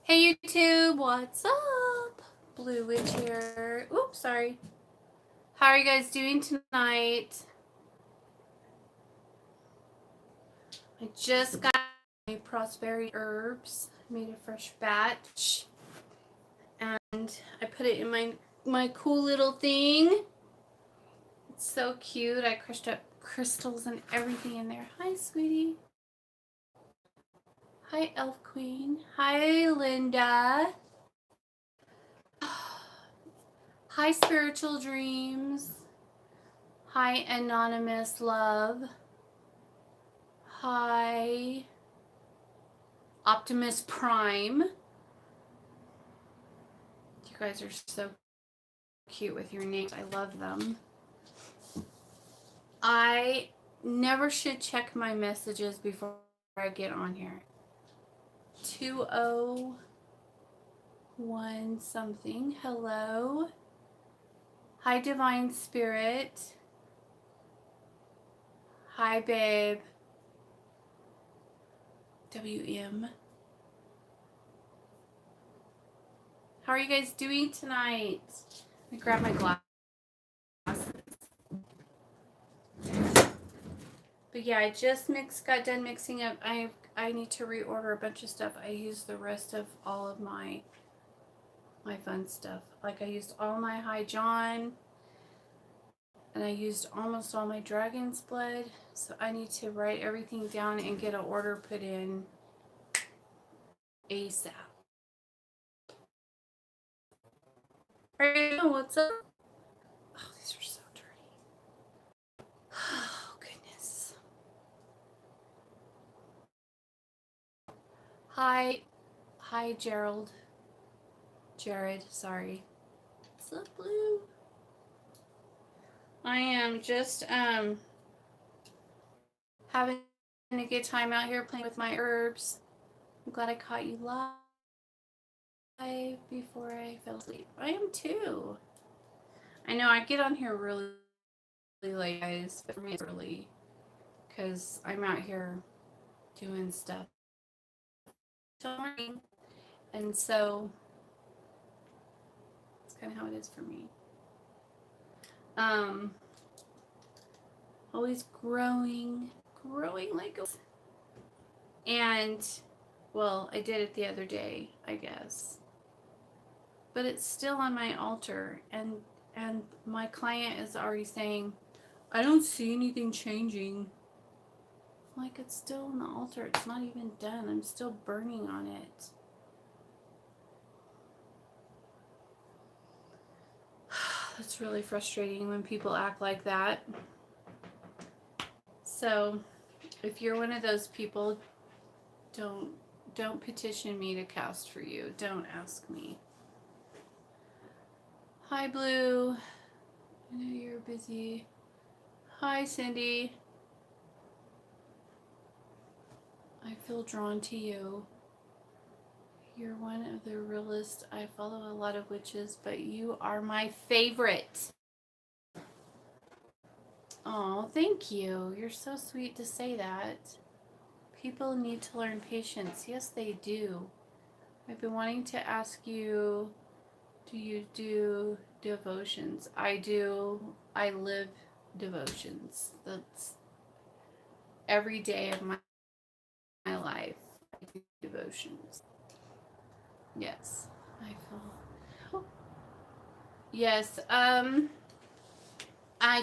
Hey YouTube, what's up? Blue Witch here. Oops, sorry. How are you guys doing tonight? I just got my Prosperity herbs. I made a fresh batch. And I put it in my cool little thing. It's so cute. I crushed up crystals and everything in there. Hi, sweetie. Hi, Elf Queen. Hi, Linda. Hi, Spiritual Dreams. Hi, Anonymous Love. Hi, Optimus Prime. You guys are so cute with your names. I love them. I never should check my messages before I get on here. 201 something. Hello. Hi, Divine Spirit. Hi, babe. WM. How are you guys doing tonight? Let me grab my glasses. But yeah, I just got done mixing up. I need to reorder a bunch of stuff. I used the rest of all of my fun stuff. Like I used all my High John, and I used almost all my Dragon's Blood. So I need to write everything down and get an order put in ASAP. Right, what's up? Oh, these are so dirty. Oh, goodness. Hi, Gerald. Jared, sorry. What's up, Blue? I am just having a good time out here playing with my herbs. I'm glad I caught you live before I fell asleep. I am too. I know I get on here really late, guys, but for me it's early because I'm out here doing stuff till morning, and so it's kind of how it is for me. Always growing like a... And, well, I did it the other day, I guess. But it's still on my altar, and my client is already saying, I don't see anything changing. Like, it's still on the altar. It's not even done. I'm still burning on it. That's really frustrating when people act like that. So, if you're one of those people, don't petition me to cast for you. Don't ask me. Hi, Blue. I know you're busy. Hi, Cindy. I feel drawn to you. You're one of the realest. I follow a lot of witches, but you are my favorite. Oh, thank you. You're so sweet to say that. People need to learn patience. Yes, they do. I've been wanting to ask you, do you do devotions? I do. I live devotions. That's every day of my life. I do devotions. Yes. I feel... Oh. Yes. I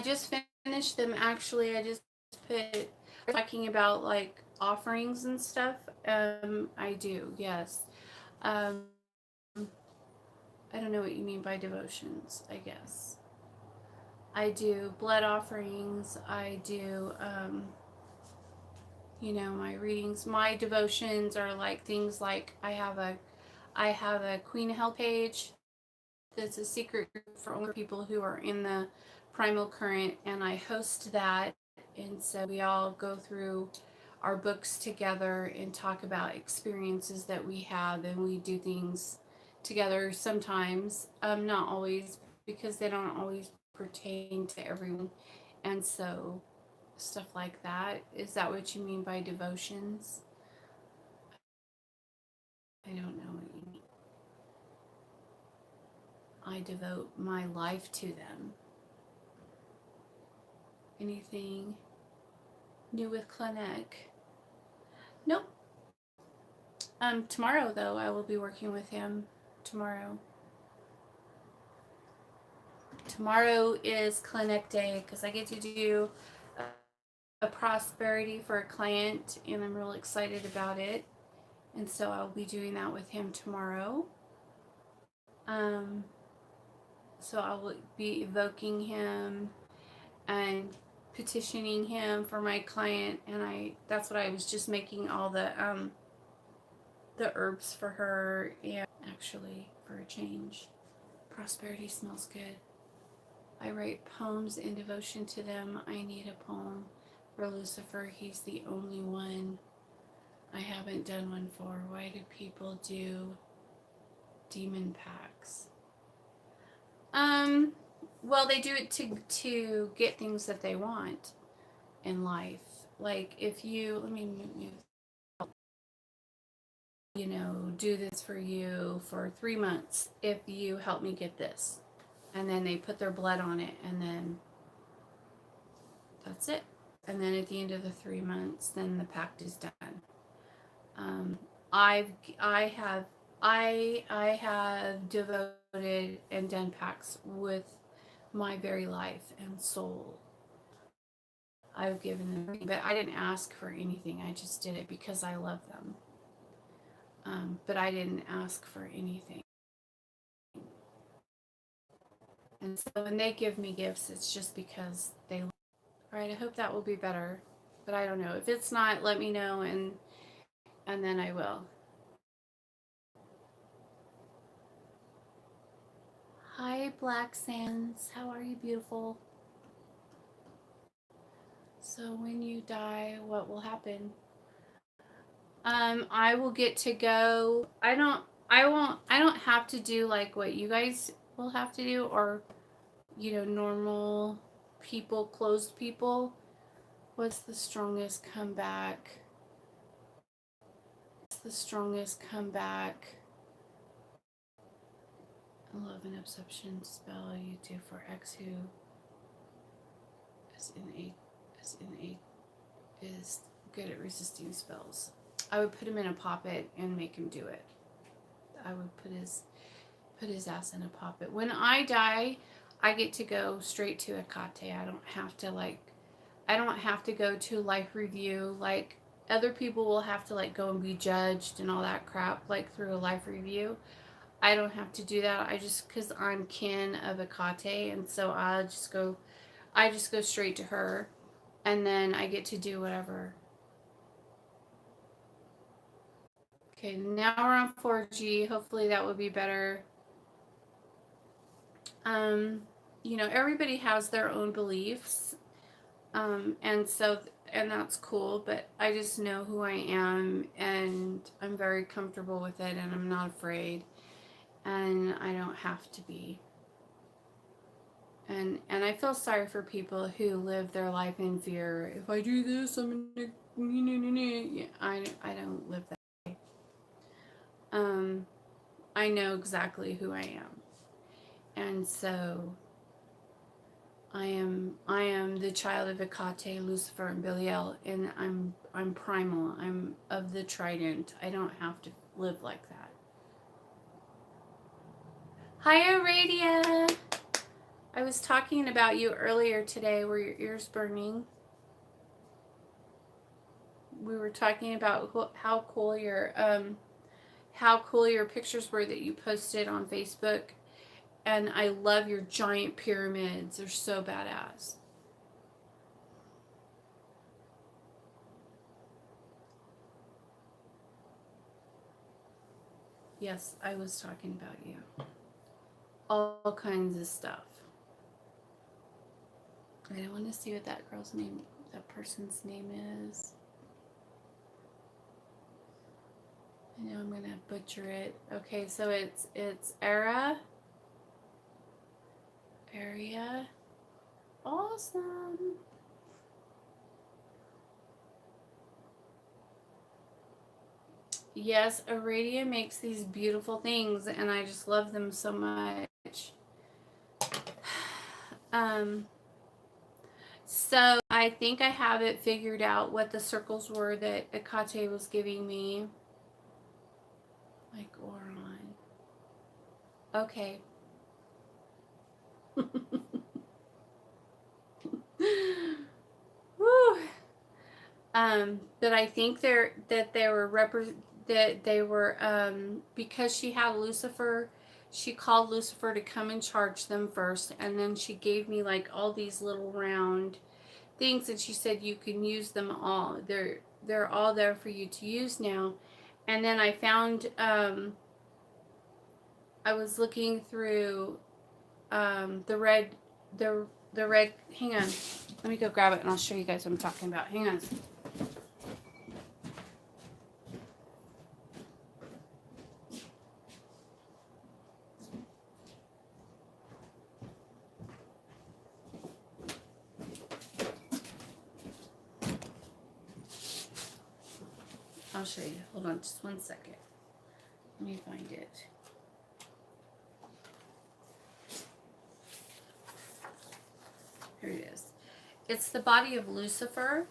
just finished them actually. I just put talking about like offerings and stuff. I do, yes. I don't know what you mean by devotions, I guess. I do blood offerings. I do my readings. My devotions are like things like I have a Queen Hell page that's a secret group for only people who are in the primal current, and I host that, and so we all go through our books together and talk about experiences that we have, and we do things together sometimes, not always, because they don't always pertain to everyone, and so stuff like that. Is that what you mean by devotions? I don't know what you mean. I devote my life to them. Anything new with Clinic? Nope. Tomorrow though, I will be working with him tomorrow. Tomorrow is Clinic Day because I get to do a prosperity for a client, and I'm real excited about it. And so I'll be doing that with him tomorrow. So I will be evoking him and petitioning him for my client, and that's what I was just making all the herbs for her, and actually for a change. Prosperity smells good. I write poems in devotion to them. I need a poem for Lucifer. He's the only one I haven't done one for. Why do people do demon packs? Well, they do it to get things that they want in life. Like if you, let me move, you know, do this for you for 3 months if you help me get this. And then they put their blood on it, and then that's it. And then at the end of the 3 months, then the pact is done. I have devoted and done pacts with my very life and soul. I've given them, but I didn't ask for anything. I just did it because I love them. But I didn't ask for anything. And so when they give me gifts, it's just because they love. All right, I hope that will be better. But I don't know. If it's not, let me know, and then I will. Hi, Black Sands. How are you, beautiful? So when you die, what will happen? I will get to go. I don't have to do like what you guys will have to do, or normal people, closed people. What's the strongest comeback? What's the strongest comeback? Love and obsession spell you do for X who is good at resisting spells. I would put him in a poppet and make him do it. I would put his ass in a poppet. When I die, I get to go straight to Hecate. I don't have to go to life review like other people will have to go and be judged and all that crap through a life review. I don't have to do that. Because I'm kin of Hecate, and so I just go straight to her, and then I get to do whatever. Okay, now we're on 4G. Hopefully that will be better. Everybody has their own beliefs, and that's cool, but I just know who I am, and I'm very comfortable with it, and I'm not afraid, and I don't have to be. And I feel sorry for people who live their life in fear. If I do this, I'm gonna, yeah, I don't live that way. I know exactly who I am, and so I am the child of Hecate, Lucifer, and Belial, and I'm primal. I'm of the Trident. I don't have to live like that. Hi, Aradia. I was talking about you earlier today. Were your ears burning? We were talking about how cool your pictures were that you posted on Facebook, and I love your giant pyramids. They're so badass. Yes, I was talking about you. All kinds of stuff. I don't want to see what that person's name is. I know I'm gonna butcher it. Okay, so it's Area. Awesome. Yes, Aradia makes these beautiful things, and I just love them so much. Um, so I think I have it figured out what the circles were that Akate was giving me. Like Oron. Okay. Woo. But I think that they were because she had Lucifer, she called Lucifer to come and charge them first, and then she gave me like all these little round things, and she said you can use them all. They're all there for you to use now. And then I found I was looking through the red the red. Hang on, let me go grab it and I'll show you guys what I'm talking about. Hang on. I'll show you. Hold on just 1 second. Let me find it. Here it is. It's the body of Lucifer.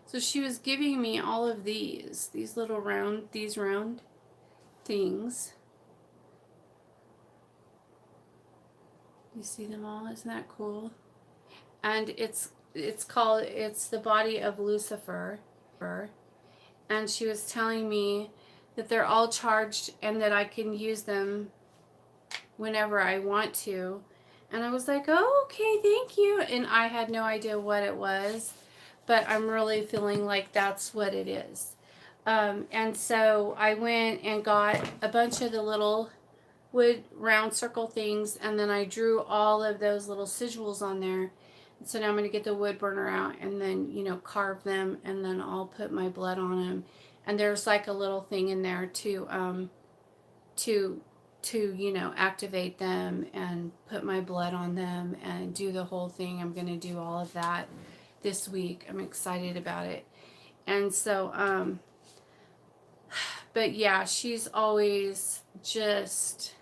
So she was giving me all of these little round things. You see them all? Isn't that cool? And it's the body of Lucifer. And she was telling me that they're all charged and that I can use them whenever I want to. And I was like, oh, okay, thank you. And I had no idea what it was, but I'm really feeling like that's what it is. And so I went and got a bunch of the little wood round circle things, and then I drew all of those little sigils on there. So now I'm going to get the wood burner out and then, carve them, and then I'll put my blood on them. And there's like a little thing in there to activate them and put my blood on them and do the whole thing. I'm going to do all of that this week. I'm excited about it. And so, but yeah, she's always just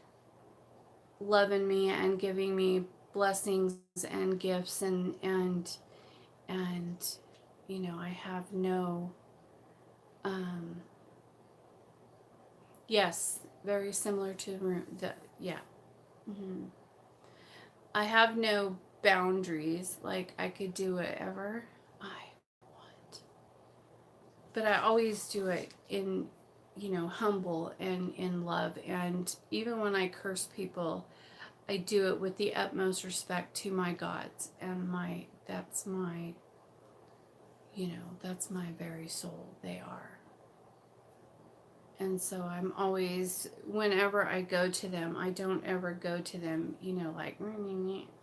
loving me and giving me blessings and gifts and I have no yes, very similar to yeah. Mm-hmm. I have no boundaries. Like I could do whatever I want, but I always do it in humble and in love. And even when I curse people, I do it with the utmost respect to my gods and that's my very soul. They are. And so I'm always, whenever I go to them, I don't ever go to them, like,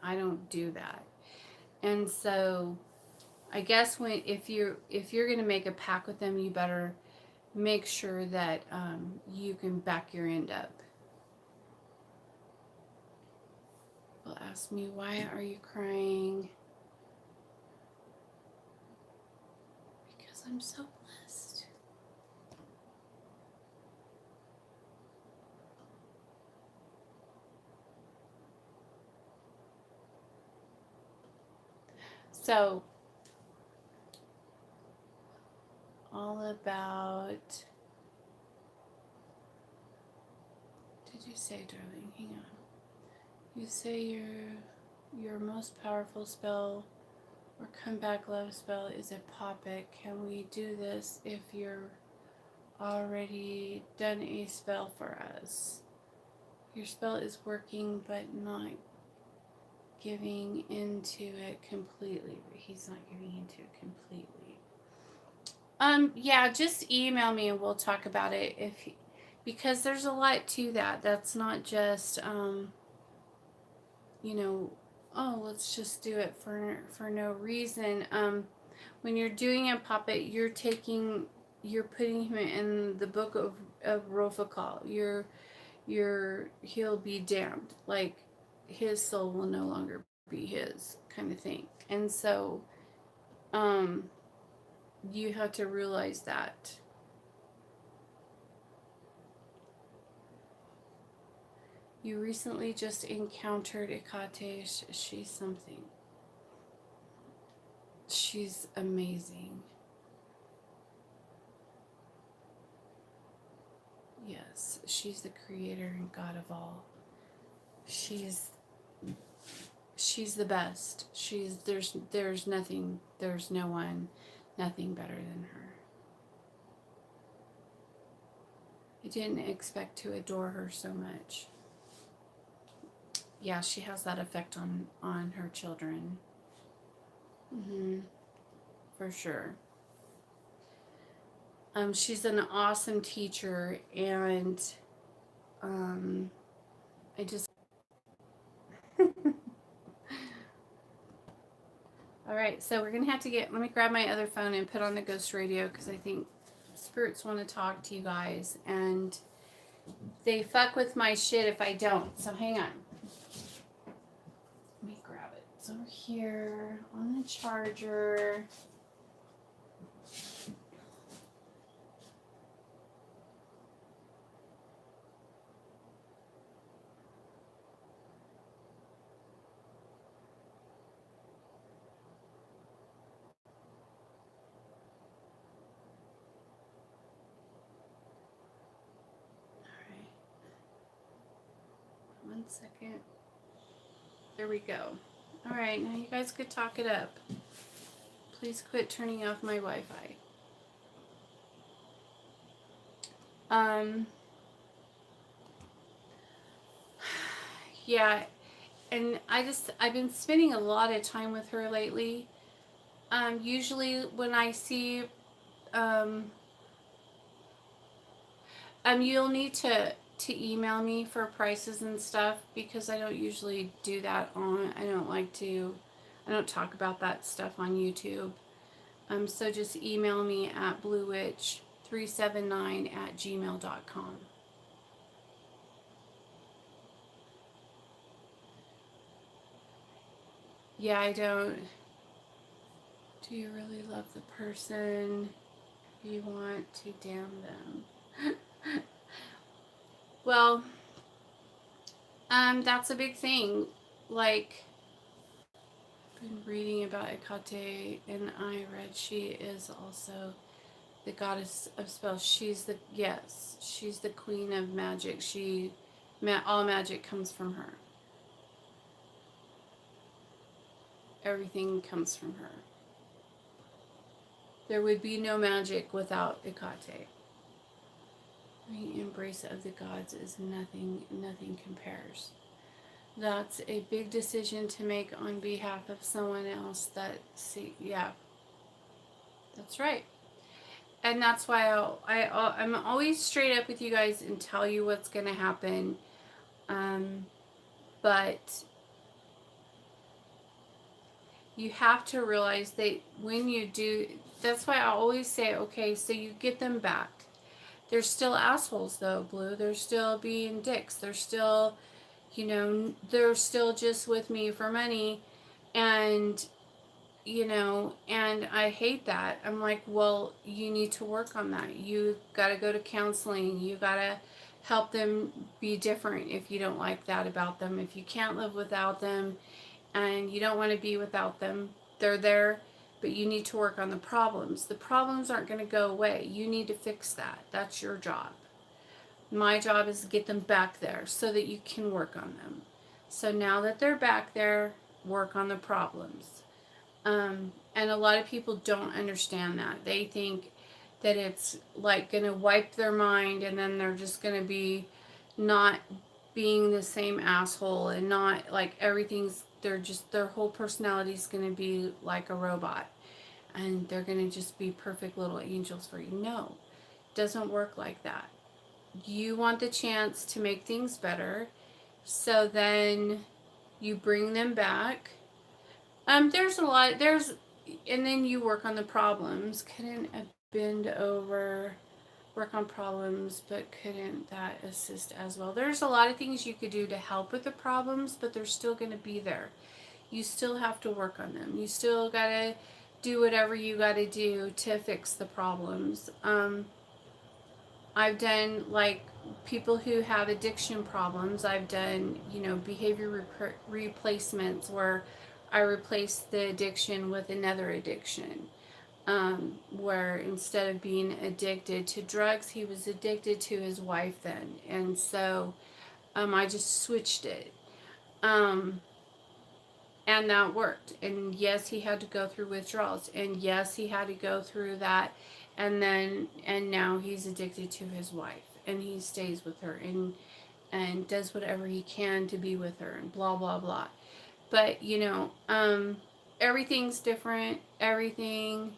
I don't do that. And so I guess if you're going to make a pact with them, you better make sure that you can back your end up. Will ask me, why are you crying? Because I'm so blessed. So, all about, did you say, darling? Hang on. You say your most powerful spell or comeback love spell is a poppet. Can we do this if you're already done a spell for us? Your spell is working but not giving into it completely. He's not giving into it completely. Yeah, just email me and we'll talk about it because there's a lot to that. That's not just oh, let's just do it for no reason. When you're doing a puppet, you're putting him in the book of Rophakal. He'll be damned. Like his soul will no longer be his, kind of thing. And so, you have to realize that. You recently just encountered Ikate. She's something. She's amazing. Yes, she's the creator and God of all. She's the best. There's nothing, there's no one, nothing better than her. I didn't expect to adore her so much. Yeah, she has that effect on her children. For sure. She's an awesome teacher, and I just. All right, so we're gonna have to let me grab my other phone and put on the ghost radio, because I think spirits want to talk to you guys, and they fuck with my shit if I don't. So hang on. Let me grab it. It's over here on the charger. One second. There we go. All right, now you guys could talk it up. Please quit turning off my Wi-Fi. Yeah, and I've been spending a lot of time with her lately. Usually when I see, you'll need to email me for prices and stuff, because I don't usually do that I don't talk about that stuff on YouTube. So just email me at bluewitch379@gmail.com. Yeah, I don't. Do you really love the person? You want to damn them? Well, that's a big thing. Like, I've been reading about Ikate, and I read she is also the goddess of spells. She's the queen of magic. All magic comes from her. Everything comes from her. There would be no magic without Ikate. The embrace of the gods is nothing compares. That's a big decision to make on behalf of someone else. That's right. And that's why I'm always straight up with you guys and tell you what's going to happen. But you have to realize that when you do, that's why I always say, okay, so you get them back. They're still assholes though, Blue. They're still being dicks. They're still, they're still just with me for money. And, and I hate that. I'm like, well, you need to work on that. You got to go to counseling. You got to help them be different if you don't like that about them. If you can't live without them and you don't want to be without them, they're there. But you need to work on the problems. The problems aren't going to go away. You need to fix that. That's your job. My job is to get them back there so that you can work on them. So now that they're back there, work on the problems. And a lot of people don't understand that. They think that it's like going to wipe their mind, and then they're just going to be not being the same asshole, and not like their whole personality is going to be like a robot. And they're going to just be perfect little angels for you. No, it doesn't work like that. You want the chance to make things better, so then you bring them back. And then you work on the problems. Couldn't bend over, work on problems, but couldn't that assist as well? There's a lot of things you could do to help with the problems, but they're still going to be there. You still have to work on them. You still got to do whatever you got to do to fix the problems. I've done like people who have addiction problems. I've done, behavior replacements where I replace the addiction with another addiction. Where instead of being addicted to drugs, he was addicted to his wife then. And so I just switched it. Um, and that worked. And yes, he had to go through withdrawals. And yes, he had to go through that. And now he's addicted to his wife. And he stays with her and does whatever he can to be with her and blah, blah, blah. But, everything's different. Everything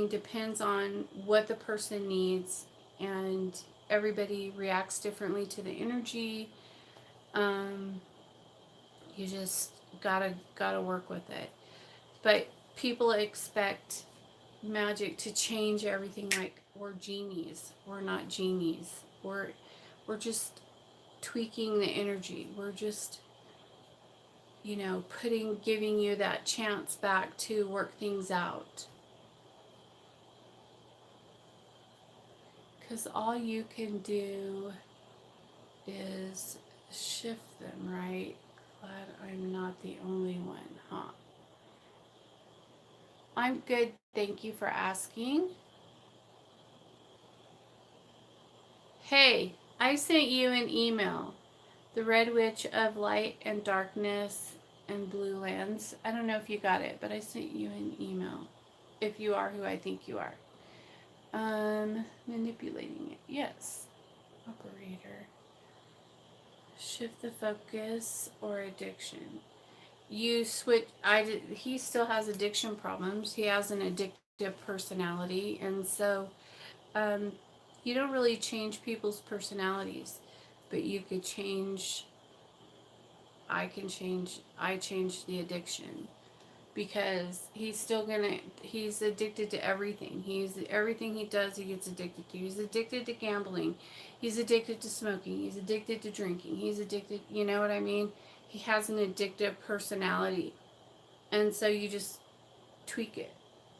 depends on what the person needs, and everybody reacts differently to the energy. You just gotta work with it. But people expect magic to change everything, like we're genies. We're not genies. We're just tweaking the energy. We're just giving you that chance back to work things out. Because all you can do is shift them, right? Glad I'm not the only one, huh? I'm good, thank you for asking. Hey, I sent you an email. The Red Witch of Light and Darkness and Blue Lands. I don't know if you got it, but I sent you an email. If you are who I think you are. Manipulating it. Yes. Operator. Shift the focus or addiction. You switch. He still has addiction problems. He has an addictive personality, and so you don't really change people's personalities, but you could change. I change the addiction, because he's addicted to everything. Everything he does, he gets addicted to. He's addicted to gambling. He's addicted to smoking. He's addicted to drinking. He's addicted, you know what I mean? He has an addictive personality. And so you just tweak it.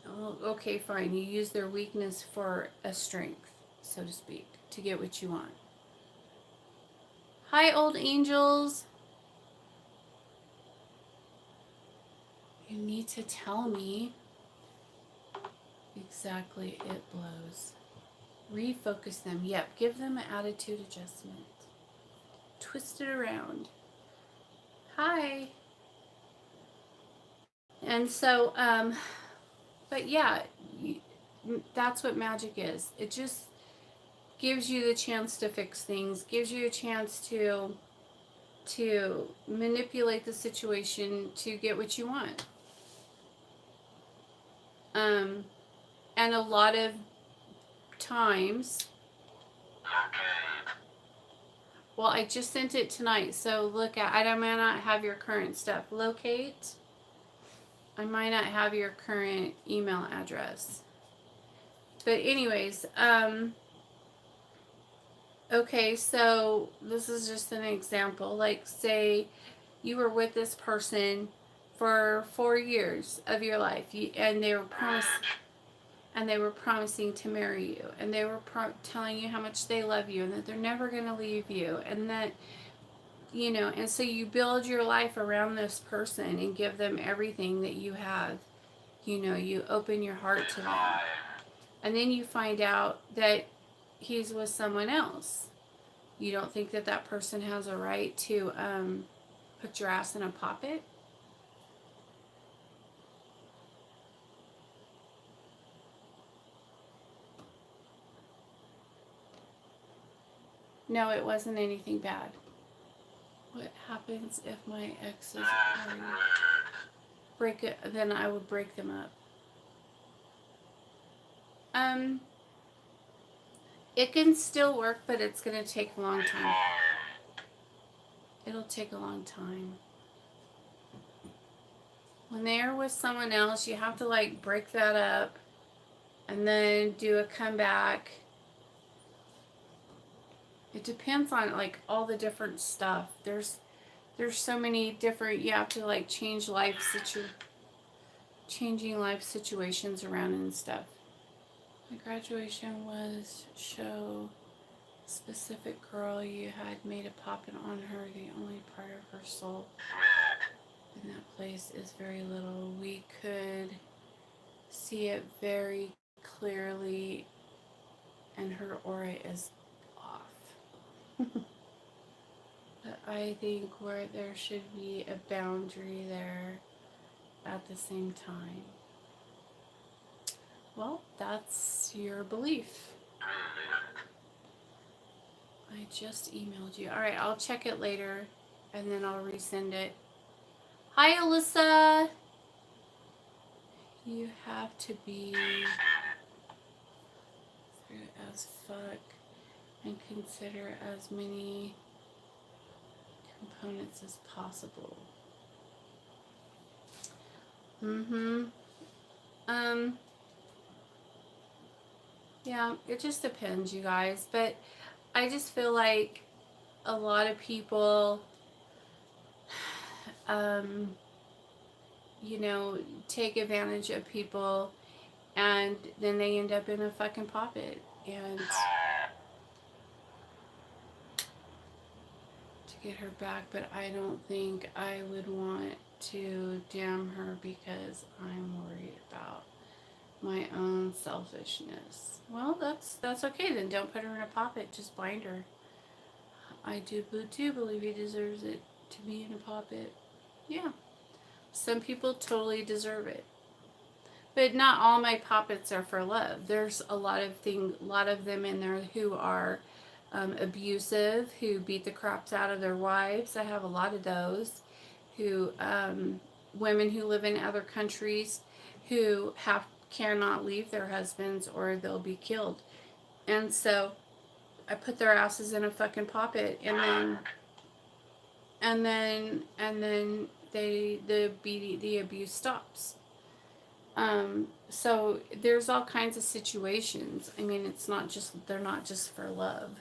Oh, okay, fine. You use their weakness for a strength, so to speak, to get what you want. Hi, old angels. You need to tell me exactly it blows. Refocus them. Yep, give them an attitude adjustment. Twist it around. Hi. And so, but yeah, that's what magic is. It just gives you the chance to fix things, gives you a chance to manipulate the situation to get what you want. And a lot of times, well, I just sent it tonight, so look at, I might not have your current stuff. Locate. I might not have your current email address. But anyways, okay, so this is just an example. Like, say you were with this person for 4 years of your life, and they were promising to marry you, and they were telling you how much they love you and that they're never going to leave you, and that, and so you build your life around this person and give them everything that you have. You open your heart to them, and then you find out that he's with someone else. You don't think that that person has a right to put your ass in a poppet? No, it wasn't anything bad. What happens if my exes break it? Then I would break them up. It can still work, but it's going to take a long time. It'll take a long time. When they're with someone else, you have to like break that up and then do a comeback. It depends on like all the different stuff. There's so many different, you have to like changing life situations around and stuff. The graduation was show specific girl you had made a poppin' on her. The only part of her soul in that place is very little. We could see it very clearly, and her aura is off. But I think where there should be a boundary there at the same time. Well, that's your belief. I just emailed you. All right, I'll check it later and then I'll resend it. Hi, Alyssa. You have to be through as fuck and consider as many components as possible. Yeah, it just depends, you guys. But I just feel like a lot of people, you know, take advantage of people and then they end up in a fucking poppet. And to get her back, but I don't think I would want to damn her because I'm worried about my own selfishness. Well, that's okay then. Don't put her in a poppet. Just bind her. I do believe he deserves it to be in a poppet. Yeah. Some people totally deserve it. But not all my poppets are for love. There's a lot of them in there who are abusive, who beat the craps out of their wives. I have a lot of those. Who women who live in other countries who cannot leave their husbands or they'll be killed. And so I put their asses in a fucking poppet, and then the abuse stops. So there's all kinds of situations. I mean, they're not just for love.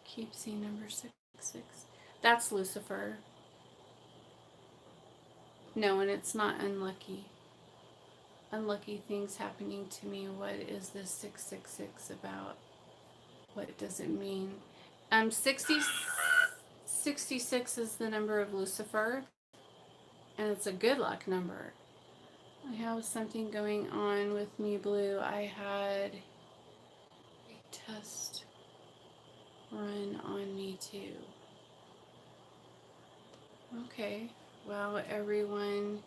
Keep seeing number 66. That's Lucifer. No, and it's not unlucky. Unlucky things happening to me. What is this 666 about? What does it mean? 66 is the number of Lucifer, and it's a good luck number. I have something going on with me, Blue. I had a test run on me too. Okay, well, everyone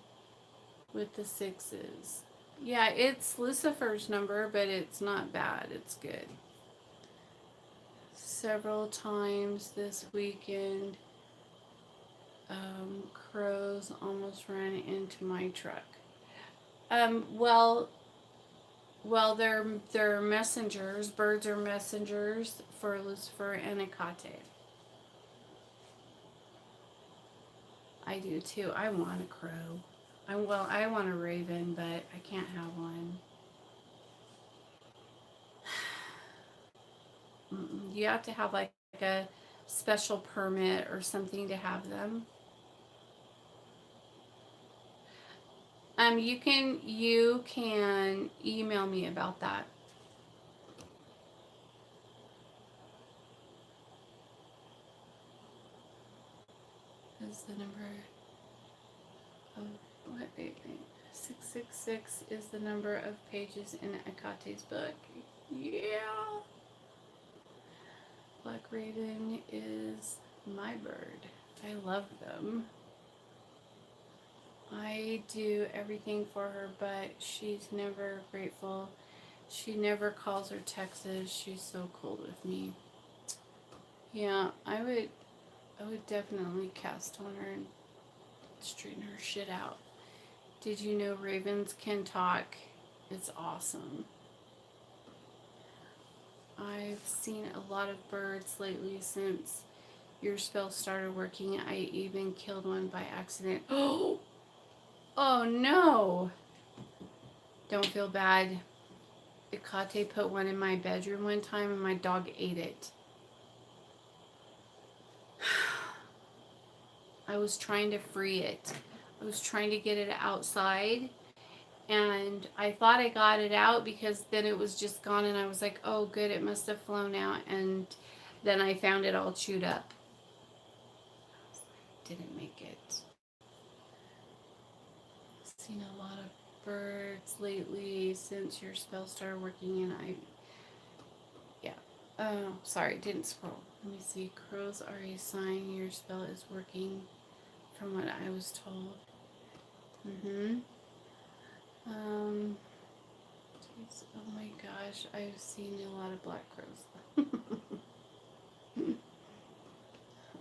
with the sixes. Yeah, it's Lucifer's number, but it's not bad. It's good. Several times this weekend, crows almost ran into my truck. Well, they're messengers. Birds are messengers for Lucifer and Hecate. I do too. I want a crow. I want a raven, but I can't have one. You have to have like a special permit or something to have them. You can email me about that. Is the number of what? 666 is the number of pages in Hecate's book. Yeah. Black Raven is my bird. I love them. I do everything for her, but she's never grateful. She never calls or texts. She's so cold with me. Yeah, I would definitely cast on her and straighten her shit out. Did you know ravens can talk? It's awesome. I've seen a lot of birds lately since your spell started working. I even killed one by accident. Oh no! Don't feel bad. Hecate put one in my bedroom one time and my dog ate it. I was trying to free it. I was trying to get it outside, and I thought I got it out because then it was just gone, and I was like, oh good, it must have flown out, and then I found it all chewed up. Didn't make it. Seen a lot of birds lately since your spell started working, and sorry, didn't scroll. Let me see. Crows are a sign your spell is working, from what I was told. Geez, oh my gosh, I've seen a lot of black crows. I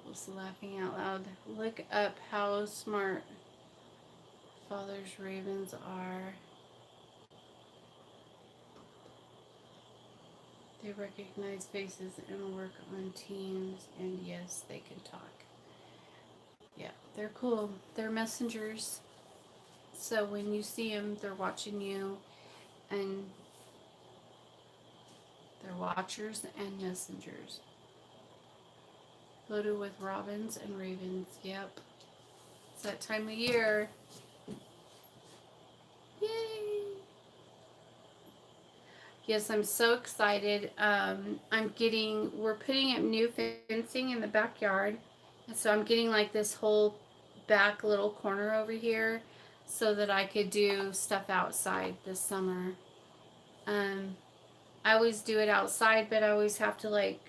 was laughing out loud. Look up how smart Father's ravens are. They recognize faces and work on teams, and yes, they can talk. Yeah, they're cool. They're messengers. So when you see them, they're watching you, and they're watchers and messengers. Loaded with robins and ravens. Yep. It's that time of year. Yay! Yes, I'm so excited. We're putting up new fencing in the backyard. And so I'm getting like this whole back little corner over here so that I could do stuff outside this summer. I always do it outside, but I always have to like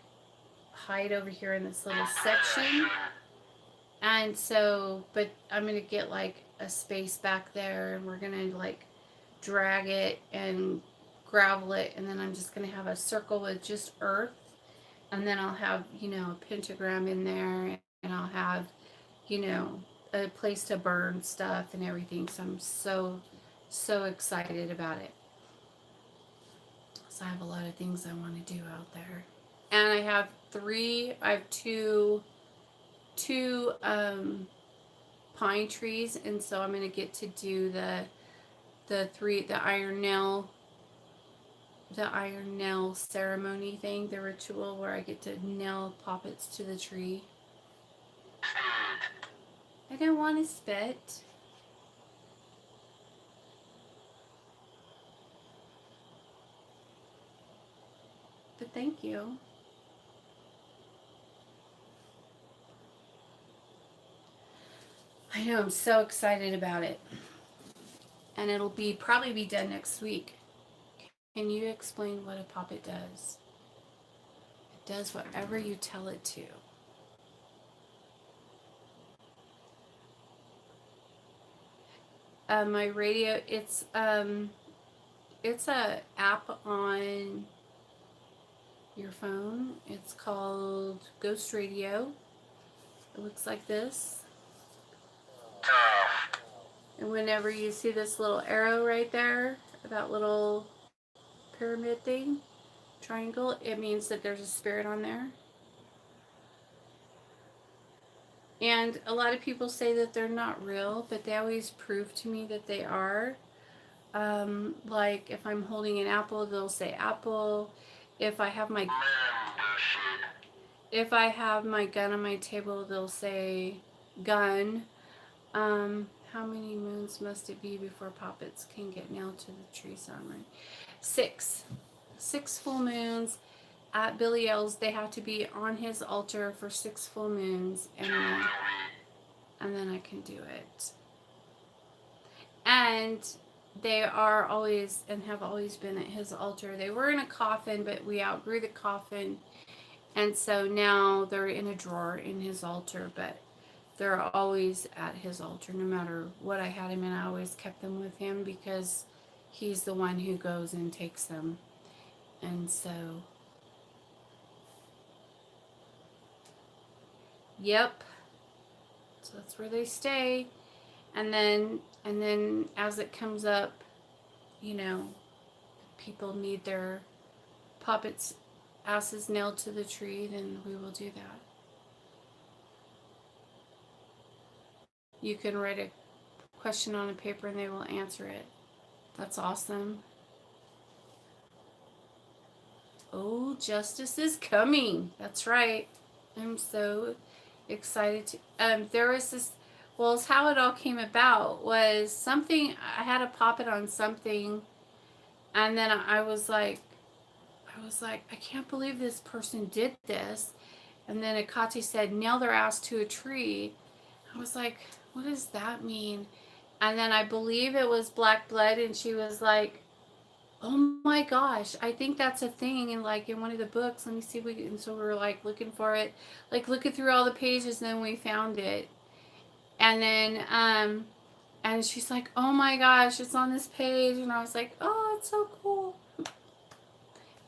hide over here in this little section. And so, but I'm going to get like a space back there, and we're going to like drag it and gravel it, and then I'm just going to have a circle with just earth, and then I'll have, a pentagram in there, and I'll have, a place to burn stuff and everything. So I'm so excited about it. So I have a lot of things I want to do out there. And I have two pine trees, and so I'm going to get to do the iron nail ceremony thing, the ritual where I get to nail poppets to the tree. I don't want to spit. But thank you. I know, I'm so excited about it. And it'll probably be done next week. Can you explain what a poppet does? It does whatever you tell it to. My radio, it's a app on your phone. It's called Ghost Radio. It looks like this. And whenever you see this little arrow right there, that little pyramid thing, triangle, it means that there's a spirit on there. And a lot of people say that they're not real, but they always prove to me that they are. Like if I'm holding an apple, they'll say apple. If I have my gun on my table, they'll say gun. How many moons must it be before poppets can get nailed to the tree sunlight? 6 full moons. At Billy L's, they have to be on his altar for 6 full moons, and then I can do it. And they are always and have always been at his altar. They were in a coffin, but we outgrew the coffin, and so now they're in a drawer in his altar, but they're always at his altar no matter what I had him in. I always kept them with him because he's the one who goes and takes them. And so, yep. So that's where they stay. And then as it comes up, people need their puppets' asses nailed to the tree, then we will do that. You can write a question on a paper and they will answer it. That's awesome. Oh, justice is coming. That's right. I'm so excited to. There was this Well, it's how it all came about was something, I had to pop it on something, and then I was like, I can't believe this person did this. And then Akati said, nail their ass to a tree. I was like, what does that mean? And then I believe it was Black Blood, and she was like, oh my gosh, I think that's a thing. And like in one of the books, let me see if we can. And so we were like looking for it, like looking through all the pages, and then we found it. And then, and she's like, oh my gosh, it's on this page. And I was like, oh, it's so cool.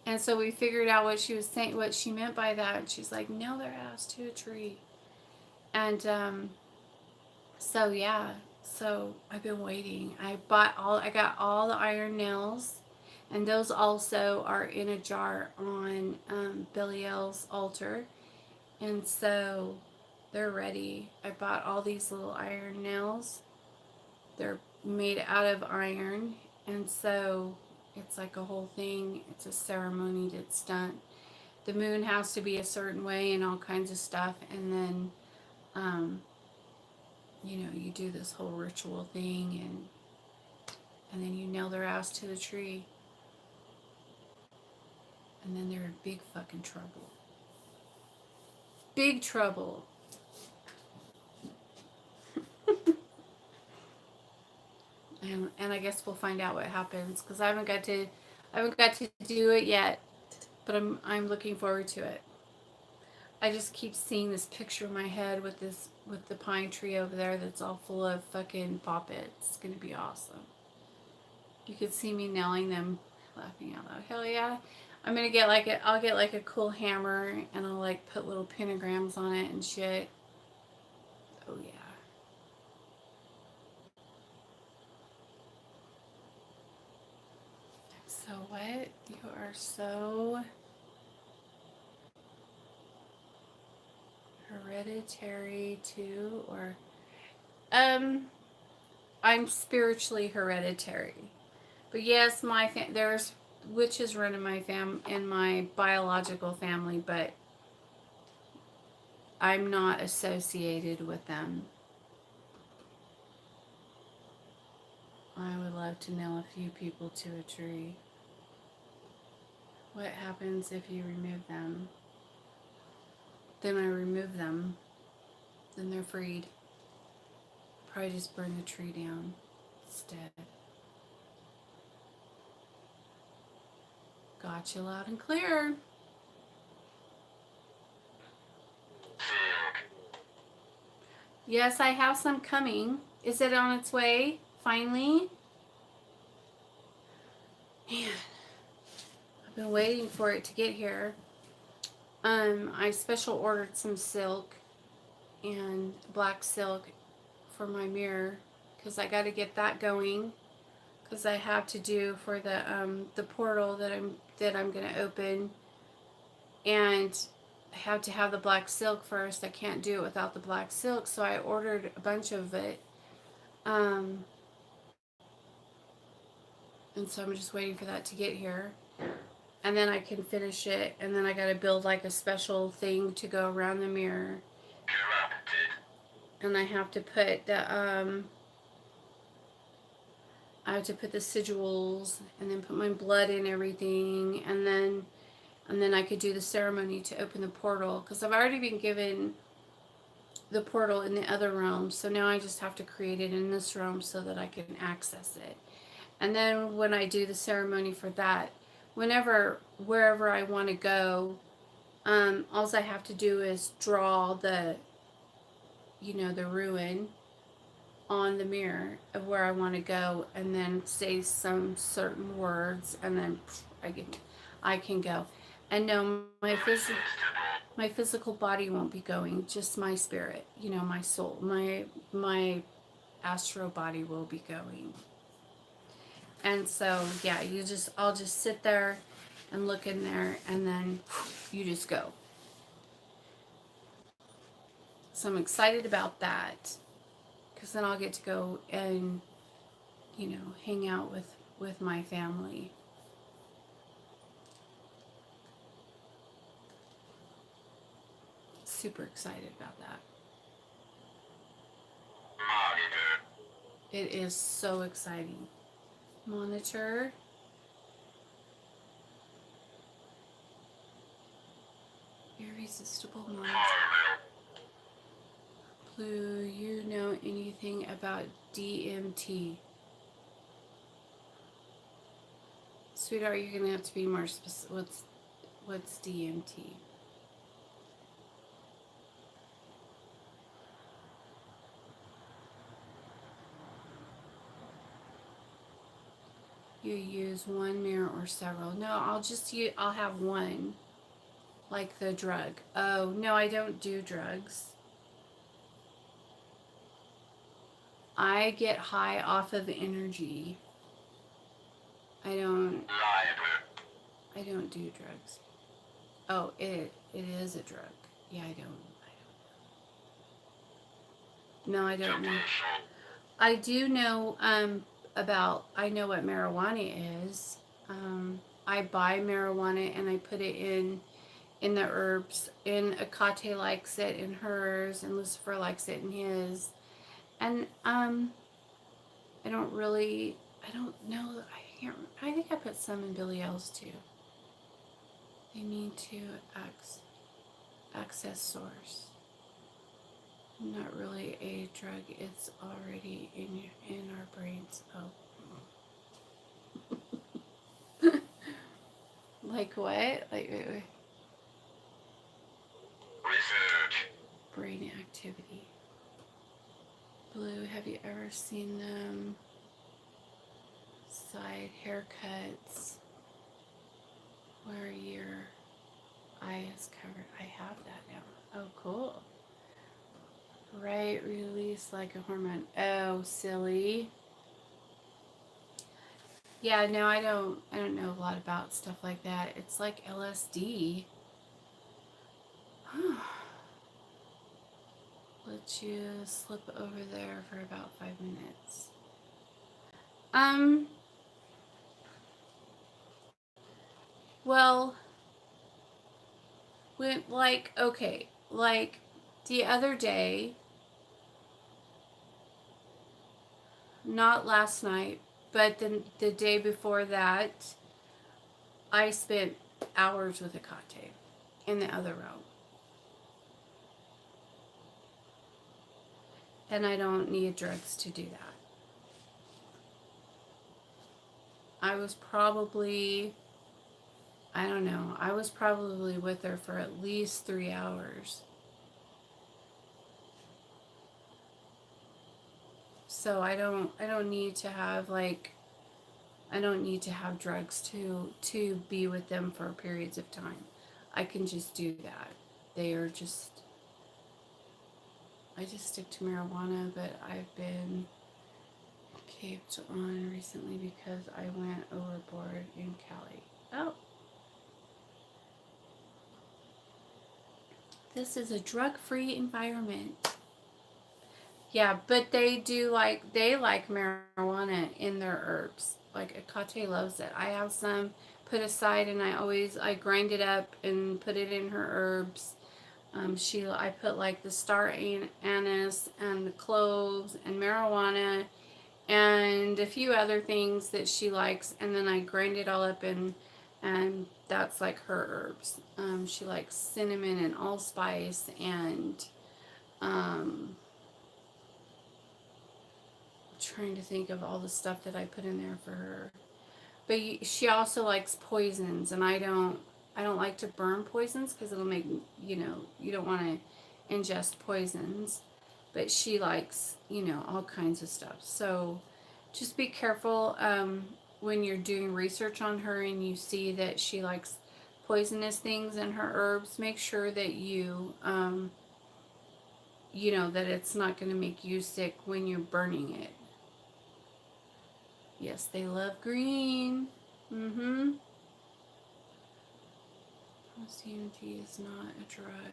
And so we figured out what she was saying, what she meant by that. And she's like, nail their ass to a tree. And so yeah, so I've been waiting. I got all the iron nails, and those also are in a jar on Belial's altar. And so they're ready. I bought all these little iron nails. They're made out of iron, and so it's like a whole thing. It's a ceremony that's done. The moon has to be a certain way and all kinds of stuff, and then um, you do this whole ritual thing, and then you nail their ass to the tree, and then they're in big fucking trouble. Big trouble. And I guess we'll find out what happens because I haven't got to do it yet, but I'm looking forward to it. I just keep seeing this picture in my head with the pine tree over there that's all full of fucking poppets. It's gonna be awesome. You could see me nailing them, laughing out loud. Hell yeah! I'll get like a cool hammer and I'll like put little pentagrams on it and shit. Oh yeah. So what? You are so hereditary too, or I'm spiritually hereditary. But yes, there's witches run in my biological family, but I'm not associated with them. I would love to nail a few people to a tree. What happens if you remove them? Then I remove them. Then they're freed. Probably just burn the tree down instead. Got you loud and clear. Yes, I have some coming. Is it on its way? Finally? Man, I've been waiting for it to get here. I special ordered some silk and black silk for my mirror because I got to get that going because I have to do for the portal that I'm gonna open, and I have to have the black silk first. I can't do it without the black silk, so I ordered a bunch of it. Um, and so I'm just waiting for that to get here. And then I can finish it, and then I gotta build like a special thing to go around the mirror. And I have to put the sigils, and then put my blood in everything, and then I could do the ceremony to open the portal because I've already been given the portal in the other realm, so now I just have to create it in this realm so that I can access it. And then when I do the ceremony for that, wherever I want to go, all I have to do is draw the ruin on the mirror of where I want to go, and then say some certain words, and then I can go. And no, my physical body won't be going, just my spirit, my soul, my astral body will be going. And so yeah, I'll just sit there and look in there, and then you just go. So I'm excited about that because then I'll get to go and hang out with my family. Super excited about that. It is so exciting. Monitor. Irresistible monitor. Blue, you know anything about DMT? Sweetheart, you're gonna have to be more specific. What's DMT? You use one mirror or several? No, I'll have one. Like the drug. Oh, no, I don't do drugs. I get high off of energy. I don't do drugs. Oh, it is a drug. Yeah, I don't. No, I don't know. I do know I know what marijuana is. I buy marijuana and I put it in the herbs. And Akate likes it in hers, and Lucifer likes it in his. And I don't know. I think I put some in Billy L's too. They need to access source. Not really a drug. It's already in our brains. Oh. Like what? Like wait. Research. Brain activity. Blue, have you ever seen them? Side haircuts where your eye is covered. I have that now. Oh, cool. Right, release like a hormone. Oh, silly. Yeah, no, I don't know a lot about stuff like that. It's like LSD. Let you slip over there for about 5 minutes. Well, okay, like the other day, not last night, but the day before that, I spent hours with Akate in the other realm. And I don't need drugs to do that. I was probably with her for at least 3 hours. So I don't need to have drugs to be with them for periods of time. I can just do that. I just stick to marijuana, but I've been caved on recently because I went overboard in Cali. Oh. This is a drug-free environment. Yeah, but they like marijuana in their herbs. Like Akate loves it. I have some put aside, and I grind it up and put it in her herbs. I put like the star anise and the cloves and marijuana and a few other things that she likes, and then I grind it all up and that's like her herbs. She likes cinnamon and allspice and trying to think of all the stuff that I put in there for her. But she also likes poisons, and I don't like to burn poisons because it'll make you don't want to ingest poisons. But she likes all kinds of stuff. So just be careful when you're doing research on her and you see that she likes poisonous things in her herbs. Make sure that you that it's not going to make you sick when you're burning it. Yes, they love green. CMT is not a drug,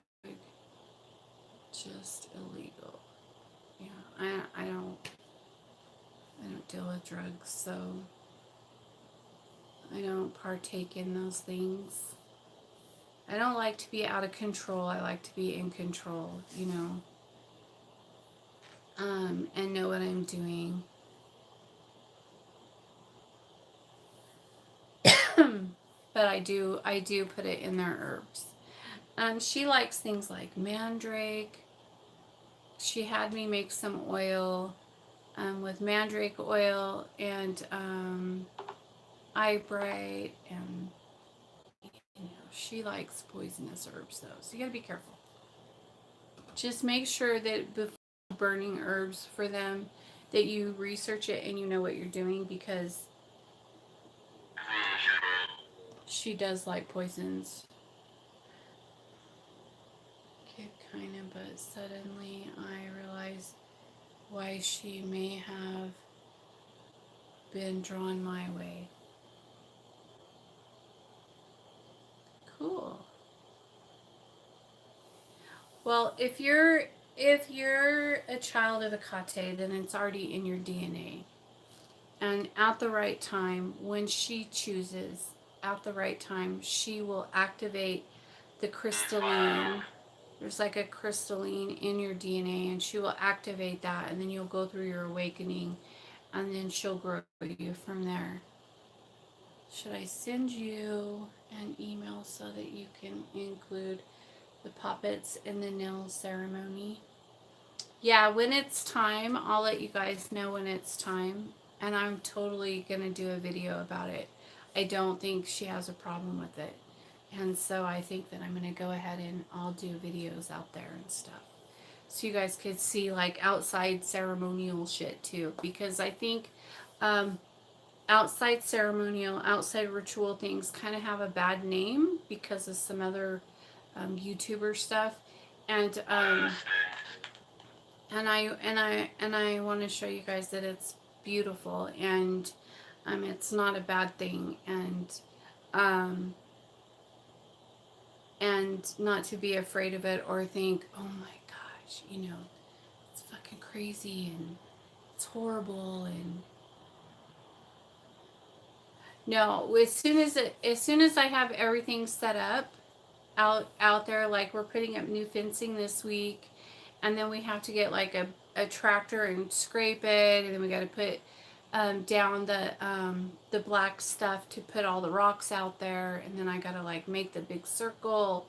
just illegal. Yeah, I don't deal with drugs, so I don't partake in those things. I don't like to be out of control. I like to be in control, and know what I'm doing. but I do put it in their herbs. She likes things like mandrake. She had me make some oil with mandrake oil and eyebright, and she likes poisonous herbs though, so you gotta be careful. Just make sure that before burning herbs for them that you research it and you know what you're doing, because she does like poisons. Okay, kind of, but suddenly I realized why she may have been drawn my way. Cool. Well, if you're a child of Hecate, then it's already in your DNA. And at the right time, when she chooses, at the right time, she will activate the crystalline. There's like a crystalline in your DNA, and she will activate that, and then you'll go through your awakening, and then she'll grow you from there. Should I send you an email so that you can include the puppets in the nail ceremony? Yeah, when it's time, I'll let you guys know when it's time. And I'm totally going to do a video about it. I don't think she has a problem with it. And so I think that I'm going to go ahead and I'll do videos out there and stuff. So you guys could see like outside ceremonial shit too. Because I think outside ceremonial, outside ritual things kind of have a bad name because of some other YouTuber stuff. And I want to show you guys that it's beautiful, and it's not a bad thing, and not to be afraid of it or think, oh my gosh, it's fucking crazy and it's horrible. And no, as soon as I have everything set up out there, like we're putting up new fencing this week, and then we have to get like a tractor and scrape it, and then we got to put down the black stuff to put all the rocks out there, and then I got to like make the big circle,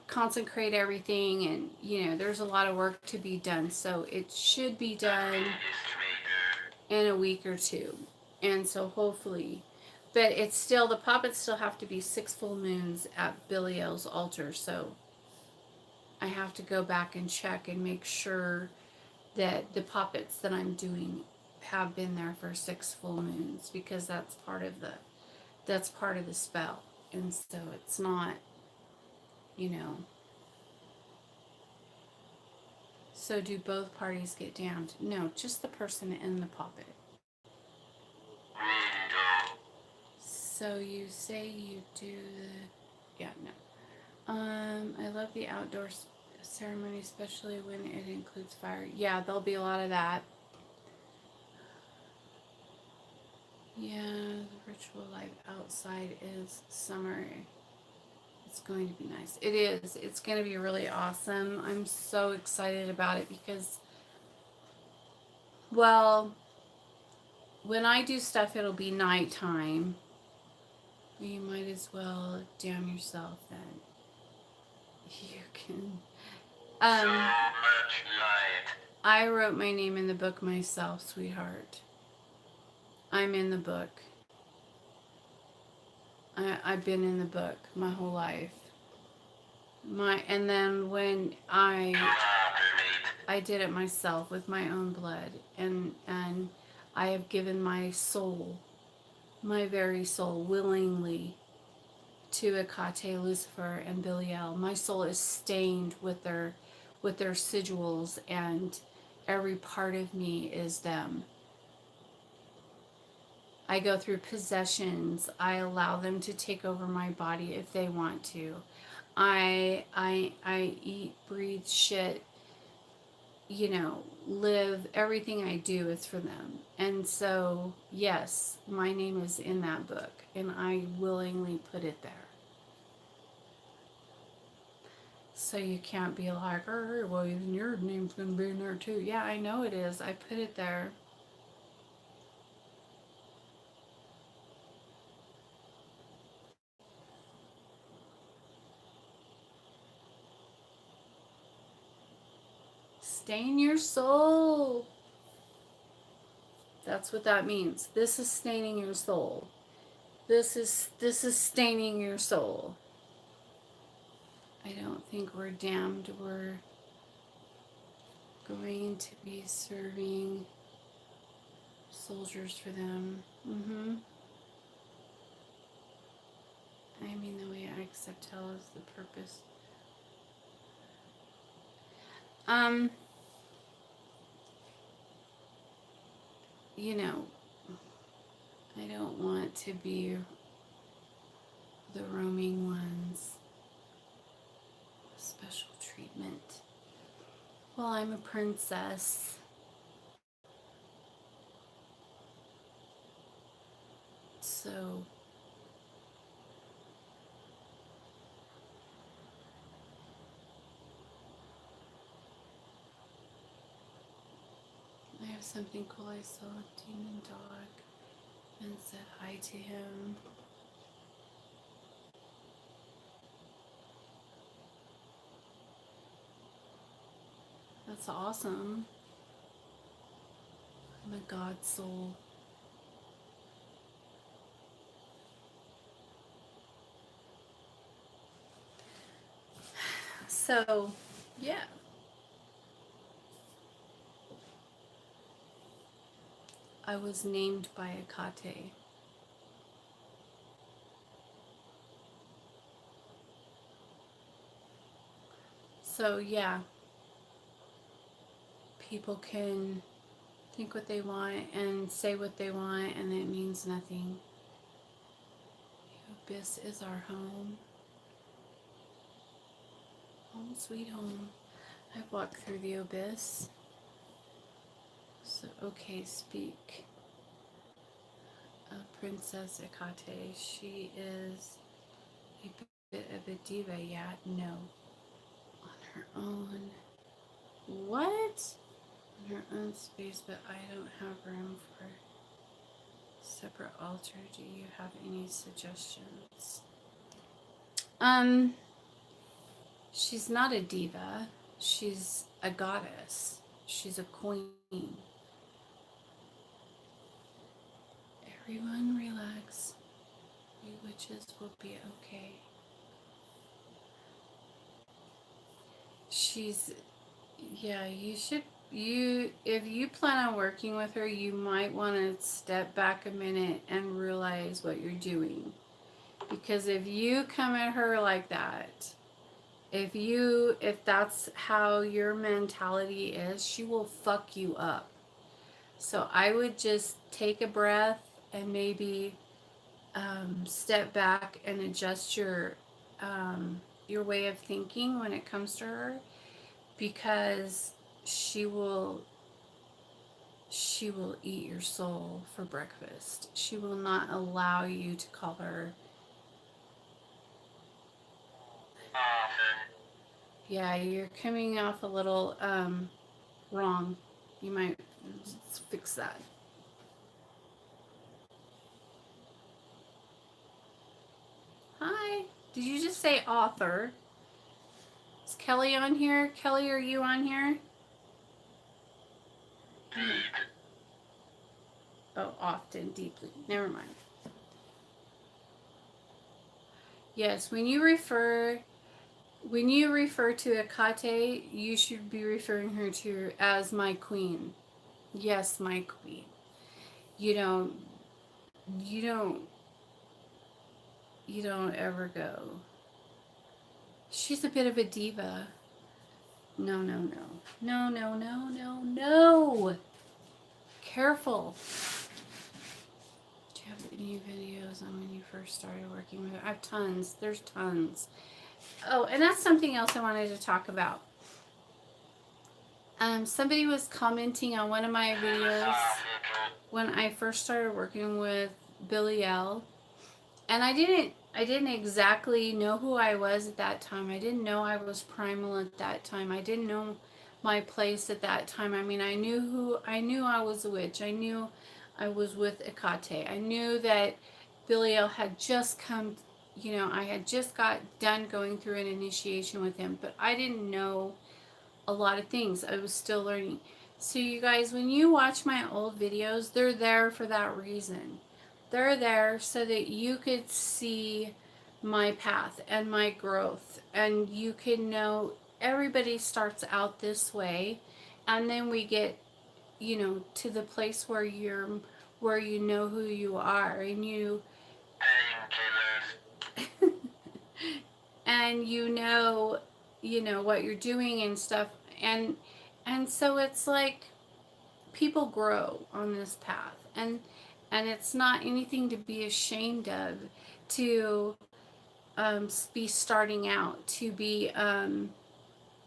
consecrate everything, and there's a lot of work to be done, so it should be done in a week or two. And so hopefully, but it's still, the puppets still have to be 6 full moons at Biliel's altar, so I have to go back and check and make sure that the puppets that I'm doing have been there for 6 full moons, because that's part of the spell. And so it's not, so do both parties get damned? No, just the person in the puppet. So you say you do the, yeah, no. I love the outdoor ceremony, especially when it includes fire. Yeah, there'll be a lot of that. Yeah, the ritual life outside is summer. It's going to be nice. It is. It's going to be really awesome. I'm so excited about it because, well, when I do stuff, it'll be nighttime. You might as well damn yourself then. You can. So much light. I wrote my name in the book myself, sweetheart. I'm in the book. I've been in the book my whole life. And then when I did it myself with my own blood, and I have given my soul, my very soul, willingly to Hecate, Lucifer, and Biliel. My soul is stained with their sigils, and every part of me is them. I go through possessions. I allow them to take over my body if they want to. I eat, breathe, shit, live. Everything I do is for them. And so, yes, my name is in that book, and I willingly put it there. So you can't be like, oh, well, your name's going to be in there too. Yeah, I know it is. I put it there. sustain your soul. That's what that means. This is sustaining your soul. This is sustaining your soul. I don't think we're damned. We're going to be serving soldiers for them. I mean, the way I accept hell is the purpose. You know, I don't want to be the roaming ones. Special treatment. Well, I'm a princess. So I have something cool. I saw a demon dog and said hi to him. That's awesome. I'm a god soul. So, yeah. I was named by Hecate. So, yeah. People can think what they want and say what they want, and it means nothing. The abyss is our home. Home sweet home. I've walked through the abyss. So, okay, speak. Princess Hecate. She is a bit of a diva, yeah? No. On her own. What? On her own space, but I don't have room for separate altar. Do you have any suggestions? She's not a diva. She's a goddess. She's a queen. Everyone relax. We witches will be okay. She's, yeah, you should, if you plan on working with her, you might want to step back a minute and realize what you're doing. Because if you come at her like that, if that's how your mentality is, she will fuck you up. So I would just take a breath and maybe step back and adjust your way of thinking when it comes to her, because she will eat your soul for breakfast. She will not allow you to call her. Yeah, you're coming off a little wrong. You might fix that. Hi. Did you just say author? Is Kelly on here? Kelly, are you on here? Oh, often, deeply. Never mind. Yes, when you refer to Hecate, you should be referring her to as my queen. Yes, my queen. You don't ever go. She's a bit of a diva. No. Careful. Do you have any videos on when you first started working with her? I have tons. There's tons. Oh, and that's something else I wanted to talk about. Somebody was commenting on one of my videos when I first started working with Billy L. And I didn't exactly know who I was at that time. I didn't know I was primal at that time. I didn't know my place at that time. I mean, I knew I was a witch. I knew I was with Hecate. I knew that Billy L had just come, I had just got done going through an initiation with him, but I didn't know a lot of things. I was still learning. So you guys, when you watch my old videos, they're there for that reason. They're there so that you could see my path and my growth, and you can know everybody starts out this way, and then we get, to the place where you know who you are, and and you know what you're doing and stuff, and so it's like people grow on this path, and it's not anything to be ashamed of, to be starting out, to be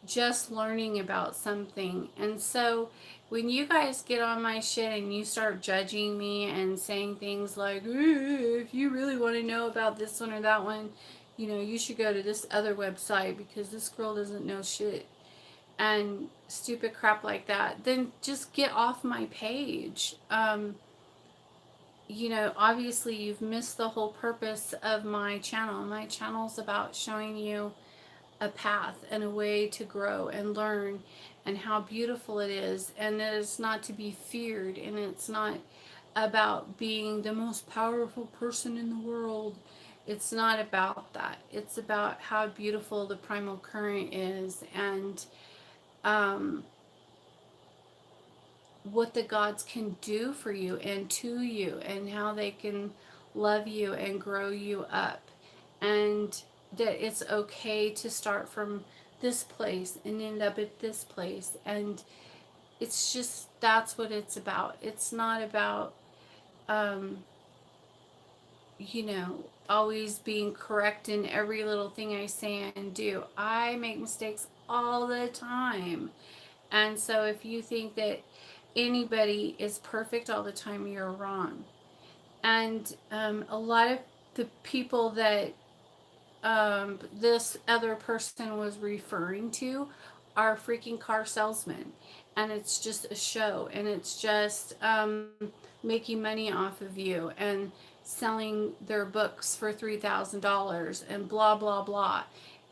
just learning about something. And so when you guys get on my shit and you start judging me and saying things like, if you really want to know about this one or that one, you should go to this other website because this girl doesn't know shit, and stupid crap like that, then just get off my page. Obviously you've missed the whole purpose of my channel. My channel's about showing you a path and a way to grow and learn, and how beautiful it is, and that it's not to be feared, and it's not about being the most powerful person in the world. It's not about that. It's about how beautiful the primal current is, and what the gods can do for you and to you, and how they can love you and grow you up, and that it's okay to start from this place and end up at this place. And it's just, that's what it's about. It's not about always being correct in every little thing I say and do. I make mistakes all the time, and so if you think that anybody is perfect all the time, you're wrong. And a lot of the people that this other person was referring to are freaking car salesmen, and it's just a show, and it's just making money off of you, and selling their books for $3,000 and blah blah blah.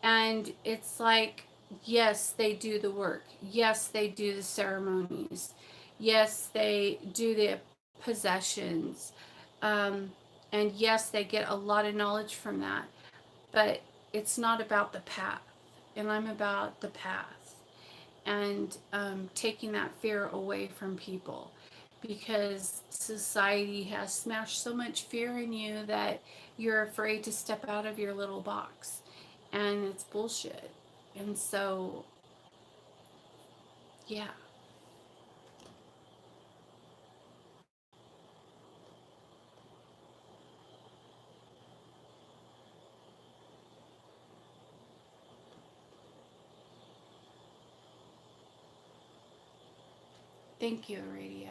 And it's like, yes, they do the work, yes, they do the ceremonies, yes, they do the possessions, and yes, they get a lot of knowledge from that, but it's not about the path. And I'm about the path, and taking that fear away from people, because society has smashed so much fear in you that you're afraid to step out of your little box, and it's bullshit. And so, yeah. Thank you, Aradia.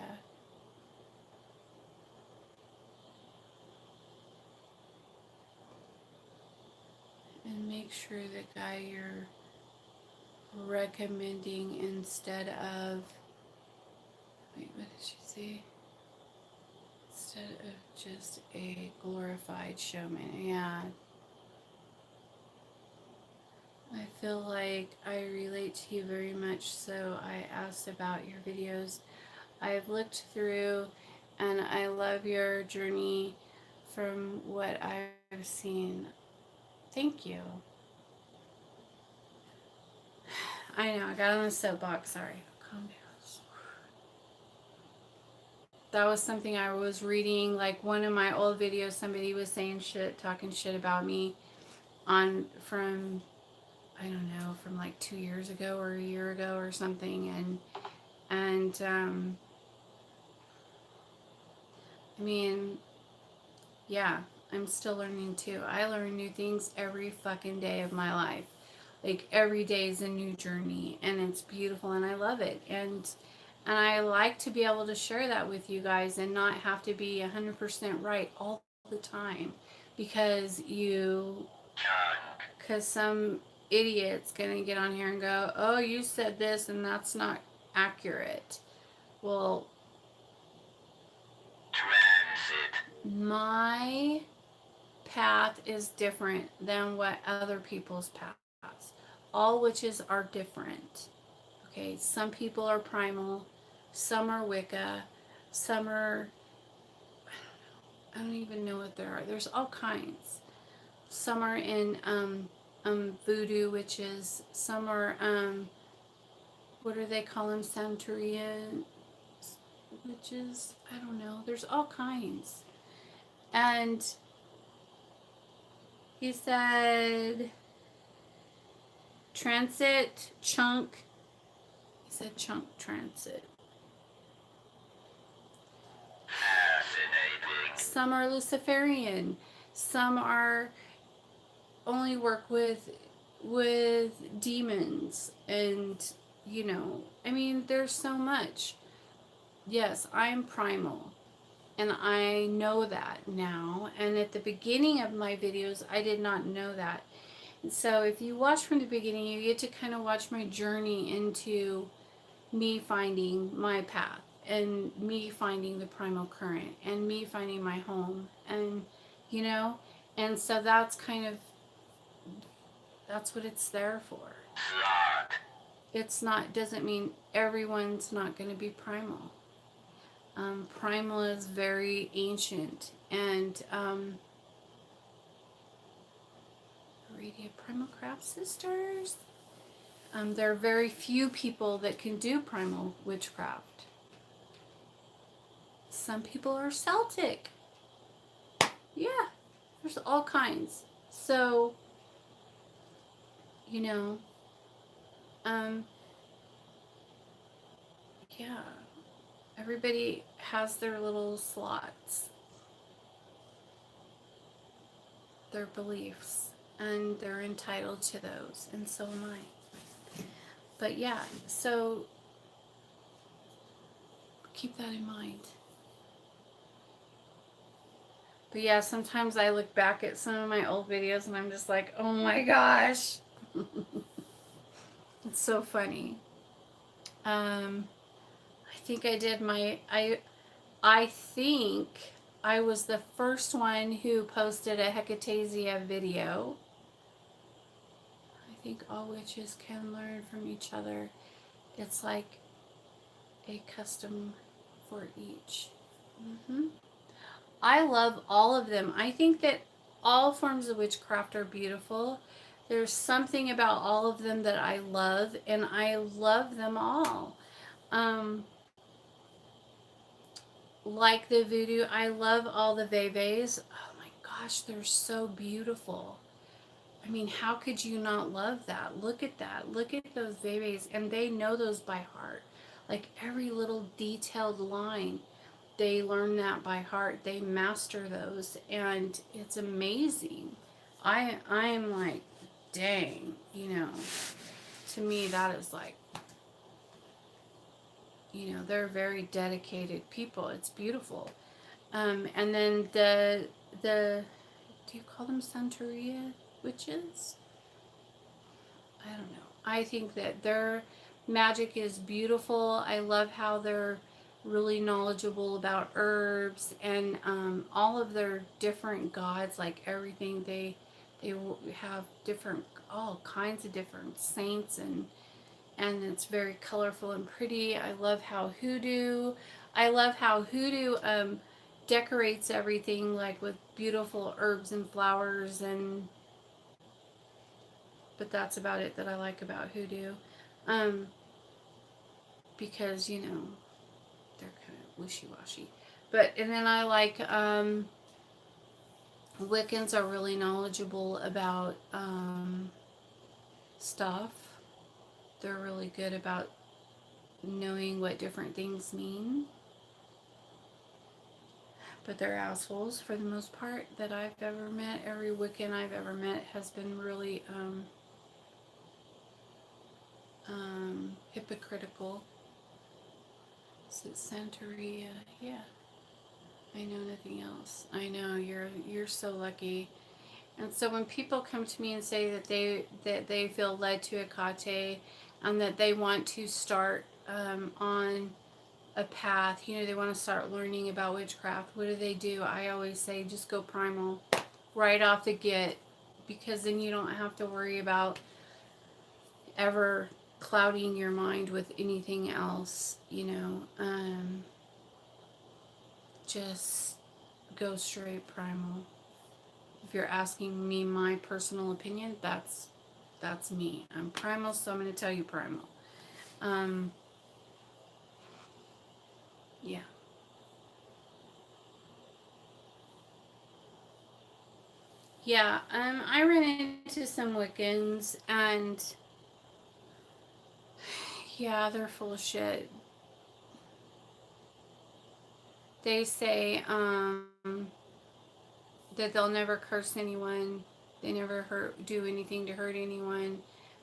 And make sure the guy you're recommending, instead of, wait, what did she say? Instead of just a glorified showman. Yeah. I feel like I relate to you very much, so I asked about your videos. I've looked through, and I love your journey from what I've seen. Thank you. I know, I got on the soapbox. Sorry. Calm down. That was something I was reading, like one of my old videos, somebody was saying shit, talking shit about me from, I don't know, from like 2 years ago or a year ago or something. And I mean, yeah, I'm still learning too. I learn new things every fucking day of my life. Like every day is a new journey, and it's beautiful, and I love it. And I like to be able to share that with you guys, and not have to be 100% right all the time, because some idiot's gonna get on here and go, oh, you said this and that's not accurate. Well, my path is different than what other people's paths. All witches are different. Okay, some people are primal, some are Wicca, some are, I don't even know what there are. There's all kinds. Some are in voodoo witches. Some are what do they call them? Santeria witches. I don't know. There's all kinds. And he said transit chunk. He said chunk transit. Some are Luciferian. Some are only work with demons, and you know, I mean, there's so much. Yes, I'm primal, and I know that now, and at the beginning of my videos I did not know that. And so if you watch from the beginning, you get to kind of watch my journey into me finding my path, and me finding the primal current, and me finding my home, and you know, and so that's kind of, that's what it's there for. It's not, doesn't mean everyone's not going to be primal. Primal is very ancient, and Radiant Primal Craft Sisters. There are very few people that can do primal witchcraft. Some people are Celtic. Yeah, there's all kinds. So, you know, yeah, everybody has their little slots, their beliefs, and they're entitled to those, and so am I. But yeah, so keep that in mind. But yeah, sometimes I look back at some of my old videos and I'm just like, oh my gosh. It's so funny. I think I did I think I was the first one who posted a Hecatasia video. I think all witches can learn from each other. It's like a custom for each. I love all of them. I think that all forms of witchcraft are beautiful. There's something about all of them that I love, and I love them all. Like the voodoo, I love all the Veves. Oh my gosh, they're so beautiful. I mean, how could you not love that? Look at that. Look at those Veves, and they know those by heart. Like every little detailed line, they learn that by heart. They master those, and it's amazing. I am like, dang, you know, to me that is like, you know, they're very dedicated people. It's beautiful. And then the do you call them Santeria witches? I don't know. I think that their magic is beautiful. I love how they're really knowledgeable about herbs, and all of their different gods, like everything they have different, all kinds of different saints, and it's very colorful and pretty. I love how hoodoo decorates everything, like with beautiful herbs and flowers, and but that's about it that I like about hoodoo. Because, you know, they're kind of wishy-washy. But, and then I like, Wiccans are really knowledgeable about, stuff. They're really good about knowing what different things mean. But they're assholes for the most part that I've ever met. Every Wiccan I've ever met has been really, hypocritical. Is it Santeria? Yeah. I know nothing else. I know you're so lucky. And so when people come to me and say that they feel led to Hecate, and that they want to start on a path, you know, they want to start learning about witchcraft, what do? I always say just go primal right off the get, because then you don't have to worry about ever clouding your mind with anything else, you know. Just go straight primal. If you're asking me my personal opinion, that's me. I'm primal, so I'm going to tell you primal. Yeah. Yeah, I ran into some Wiccans, and yeah, they're full of shit. They say that they'll never curse anyone, they never do anything to hurt anyone,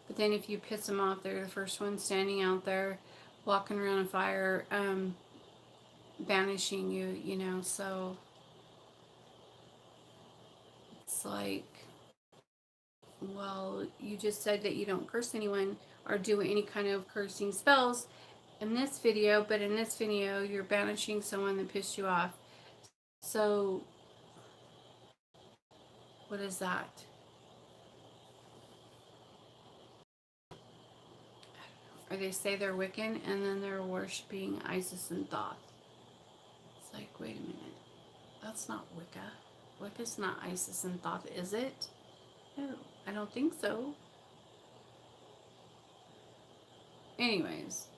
but then if you piss them off, they're the first one standing out there, walking around a fire, banishing you, you know. So it's like, well, you just said that you don't curse anyone or do any kind of cursing spells in this video, but in this video you're banishing someone that pissed you off. So what is that? Or they say they're Wiccan and then they're worshipping Isis and Thoth. It's like, wait a minute, that's not Wicca. Wicca's not Isis and Thoth, is it? No, I don't think so. Anyways,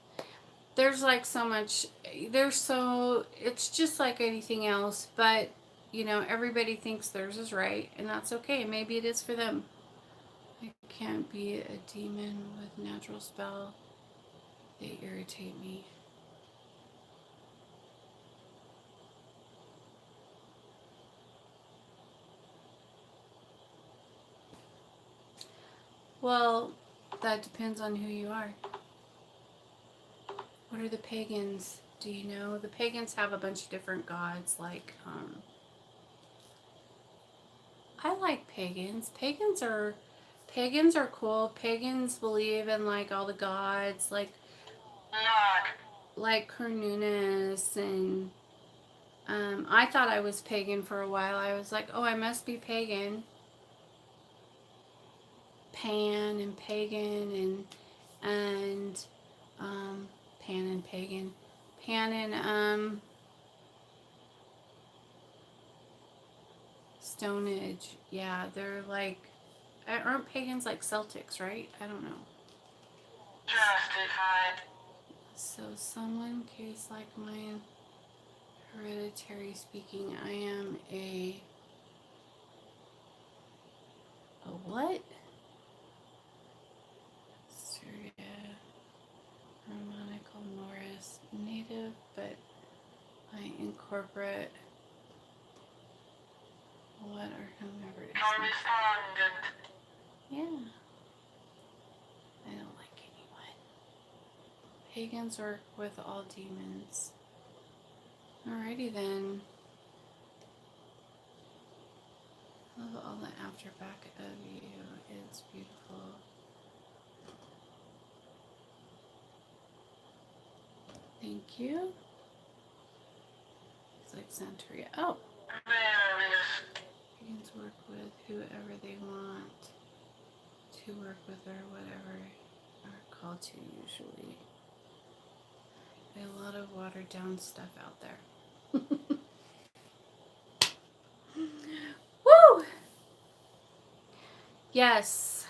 there's like so much, it's just like anything else, but you know, everybody thinks theirs is right, and that's okay. Maybe it is for them. I can't be a demon with natural spell. They irritate me. Well, that depends on who you are. What are the pagans? Do you know? The pagans have a bunch of different gods, like, I like pagans. Pagans are cool. Pagans believe in like all the gods, like Cernunnos, and I thought I was pagan for a while. I was like, oh, I must be pagan. Pan and pagan and Pan and pagan, Pan and Stone Age. Yeah, they're like, aren't pagans like Celtics, right? I don't know. Justified. So someone case like mine, hereditary speaking, I am a what? Syria, Romanical Norris, native, but I incorporate what or whomever it is. Correspondent. Yeah. I don't like anyone. Pagans work with all demons. Alrighty then. Love all the afterback of you. It's beautiful. Thank you. It's like Santeria. Oh. Pagans work with whoever they want to work with or whatever are called to usually. A lot of watered down stuff out there. Woo! Yes.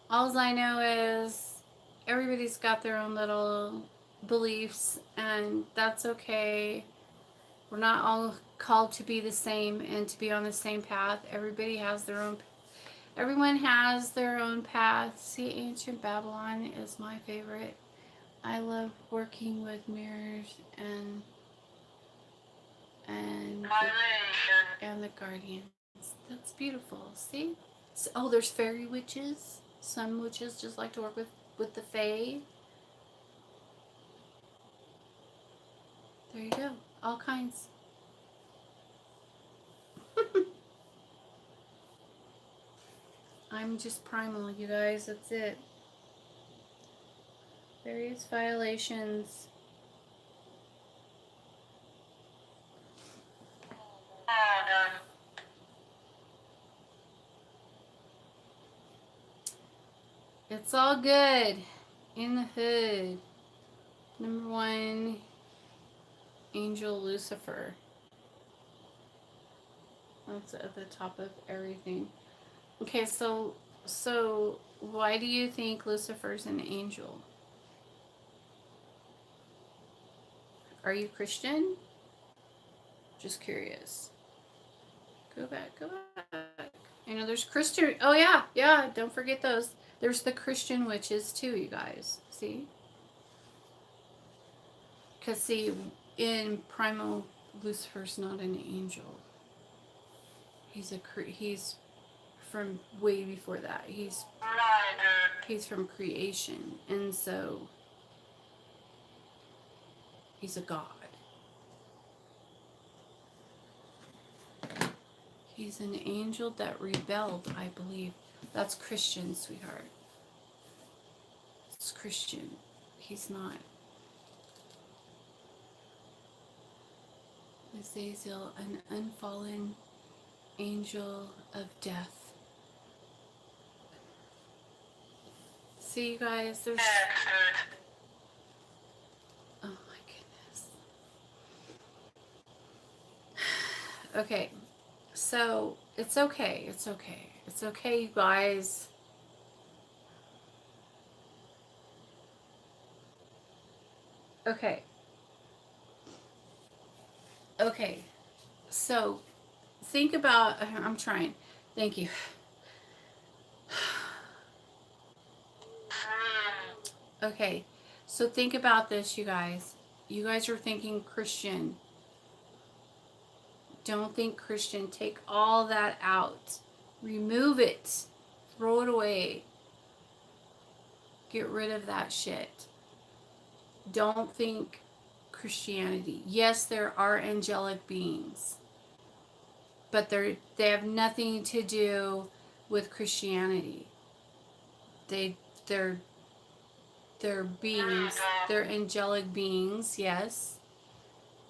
All I know is everybody's got their own little beliefs, and that's okay. We're not all called to be the same and to be on the same path. Everybody has their own. Everyone has their own path. See, Ancient Babylon is my favorite. I love working with mirrors and the guardians. That's beautiful. See? So, oh, there's fairy witches. Some witches just like to work with the fae. There you go. All kinds. I'm just primal, you guys. That's it. Various violations. It's all good. In the hood. Number one, Angel Lucifer. That's at the top of everything. Okay, so why do you think Lucifer's an angel? Are you Christian? Just curious. Go back, go back. You know, there's Christian. Oh yeah, yeah. Don't forget those. There's the Christian witches too, you guys. See? Because see, in Primal, Lucifer's not an angel. He's from way before that. He's from creation, and so he's a god. He's an angel that rebelled, I believe. That's Christian, sweetheart. It's Christian. He's not. Azazel, an unfallen angel of death. See, you guys, there's... Oh my goodness. Okay, so it's okay. It's okay. It's okay, you guys. Okay. Okay. So think about... I'm trying. Thank you. Okay. So think about this, you guys. You guys are thinking Christian. Don't think Christian. Take all that out. Remove it. Throw it away. Get rid of that shit. Don't think Christianity. Yes, there are angelic beings, but they have nothing to do with Christianity. They're beings. They're angelic beings, yes,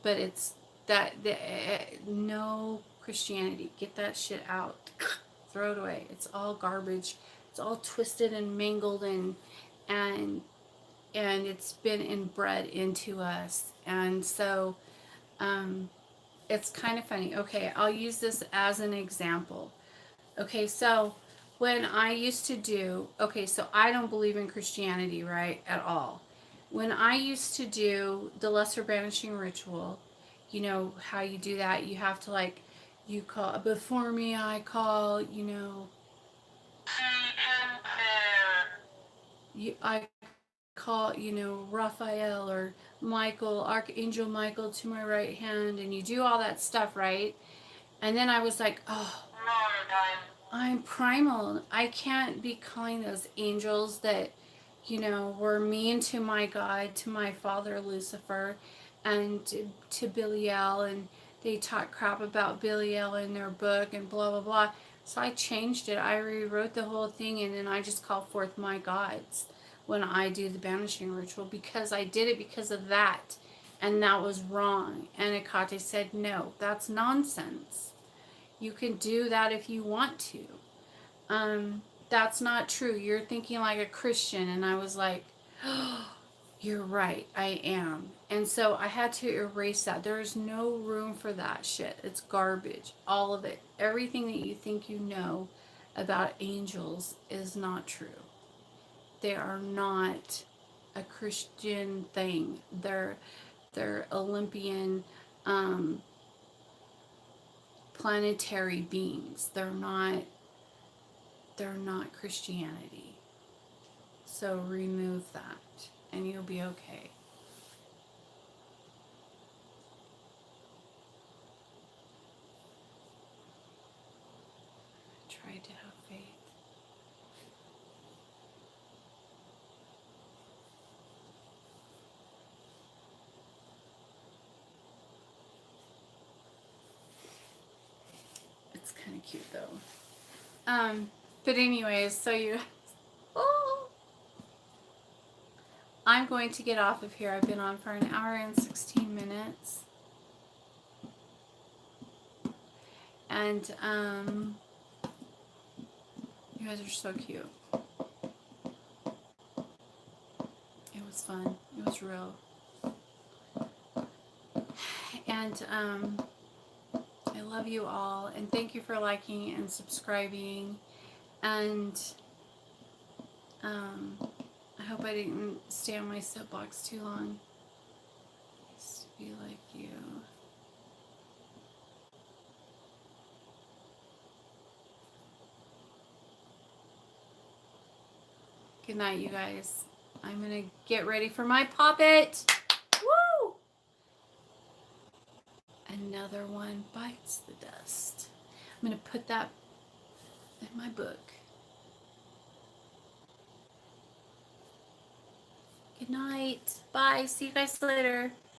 but it's that no Christianity. Get that shit out. Throw it away. It's all garbage. It's all twisted and mangled and it's been inbred into us. And so it's kind of funny. Okay, I'll use this as an example. Okay, so when I used to do, okay, so I don't believe in Christianity, right, at all. When I used to do the lesser banishing ritual, you know how you do that? You have to, like, you call, before me I call, you know, I call, you know, Raphael or Michael, Archangel Michael to my right hand, and you do all that stuff, right? And then I was like, oh, I'm primal. I can't be calling those angels that, you know, were mean to my God, to my father Lucifer, and to Belial, and they taught crap about Belial in their book and blah, blah, blah. So I changed it. I rewrote the whole thing, and then I just call forth my gods when I do the banishing ritual, because I did it because of that, and that was wrong. And Hecate said, no, that's nonsense. You can do that if you want to. That's not true. You're thinking like a Christian. And I was like, oh, you're right. I am. And so I had to erase that. There is no room for that shit. It's garbage. All of it. Everything that you think you know about angels is not true. They are not a Christian thing. They're Olympian planetary beings. They're not Christianity. So remove that and you'll be okay. Try to have faith. It's kind of cute though. But anyways, so you... Oh, I'm going to get off of here. I've been on for an hour and 16 minutes. And you guys are so cute. was fun. It was real. And I love you all, and thank you for liking and subscribing. And I hope I didn't stay on my soapbox too long. Just to be like you. Good night, you guys. I'm gonna get ready for my poppet. Woo! Another one bites the dust. I'm gonna put that in my book. Good night. Bye. See you guys later.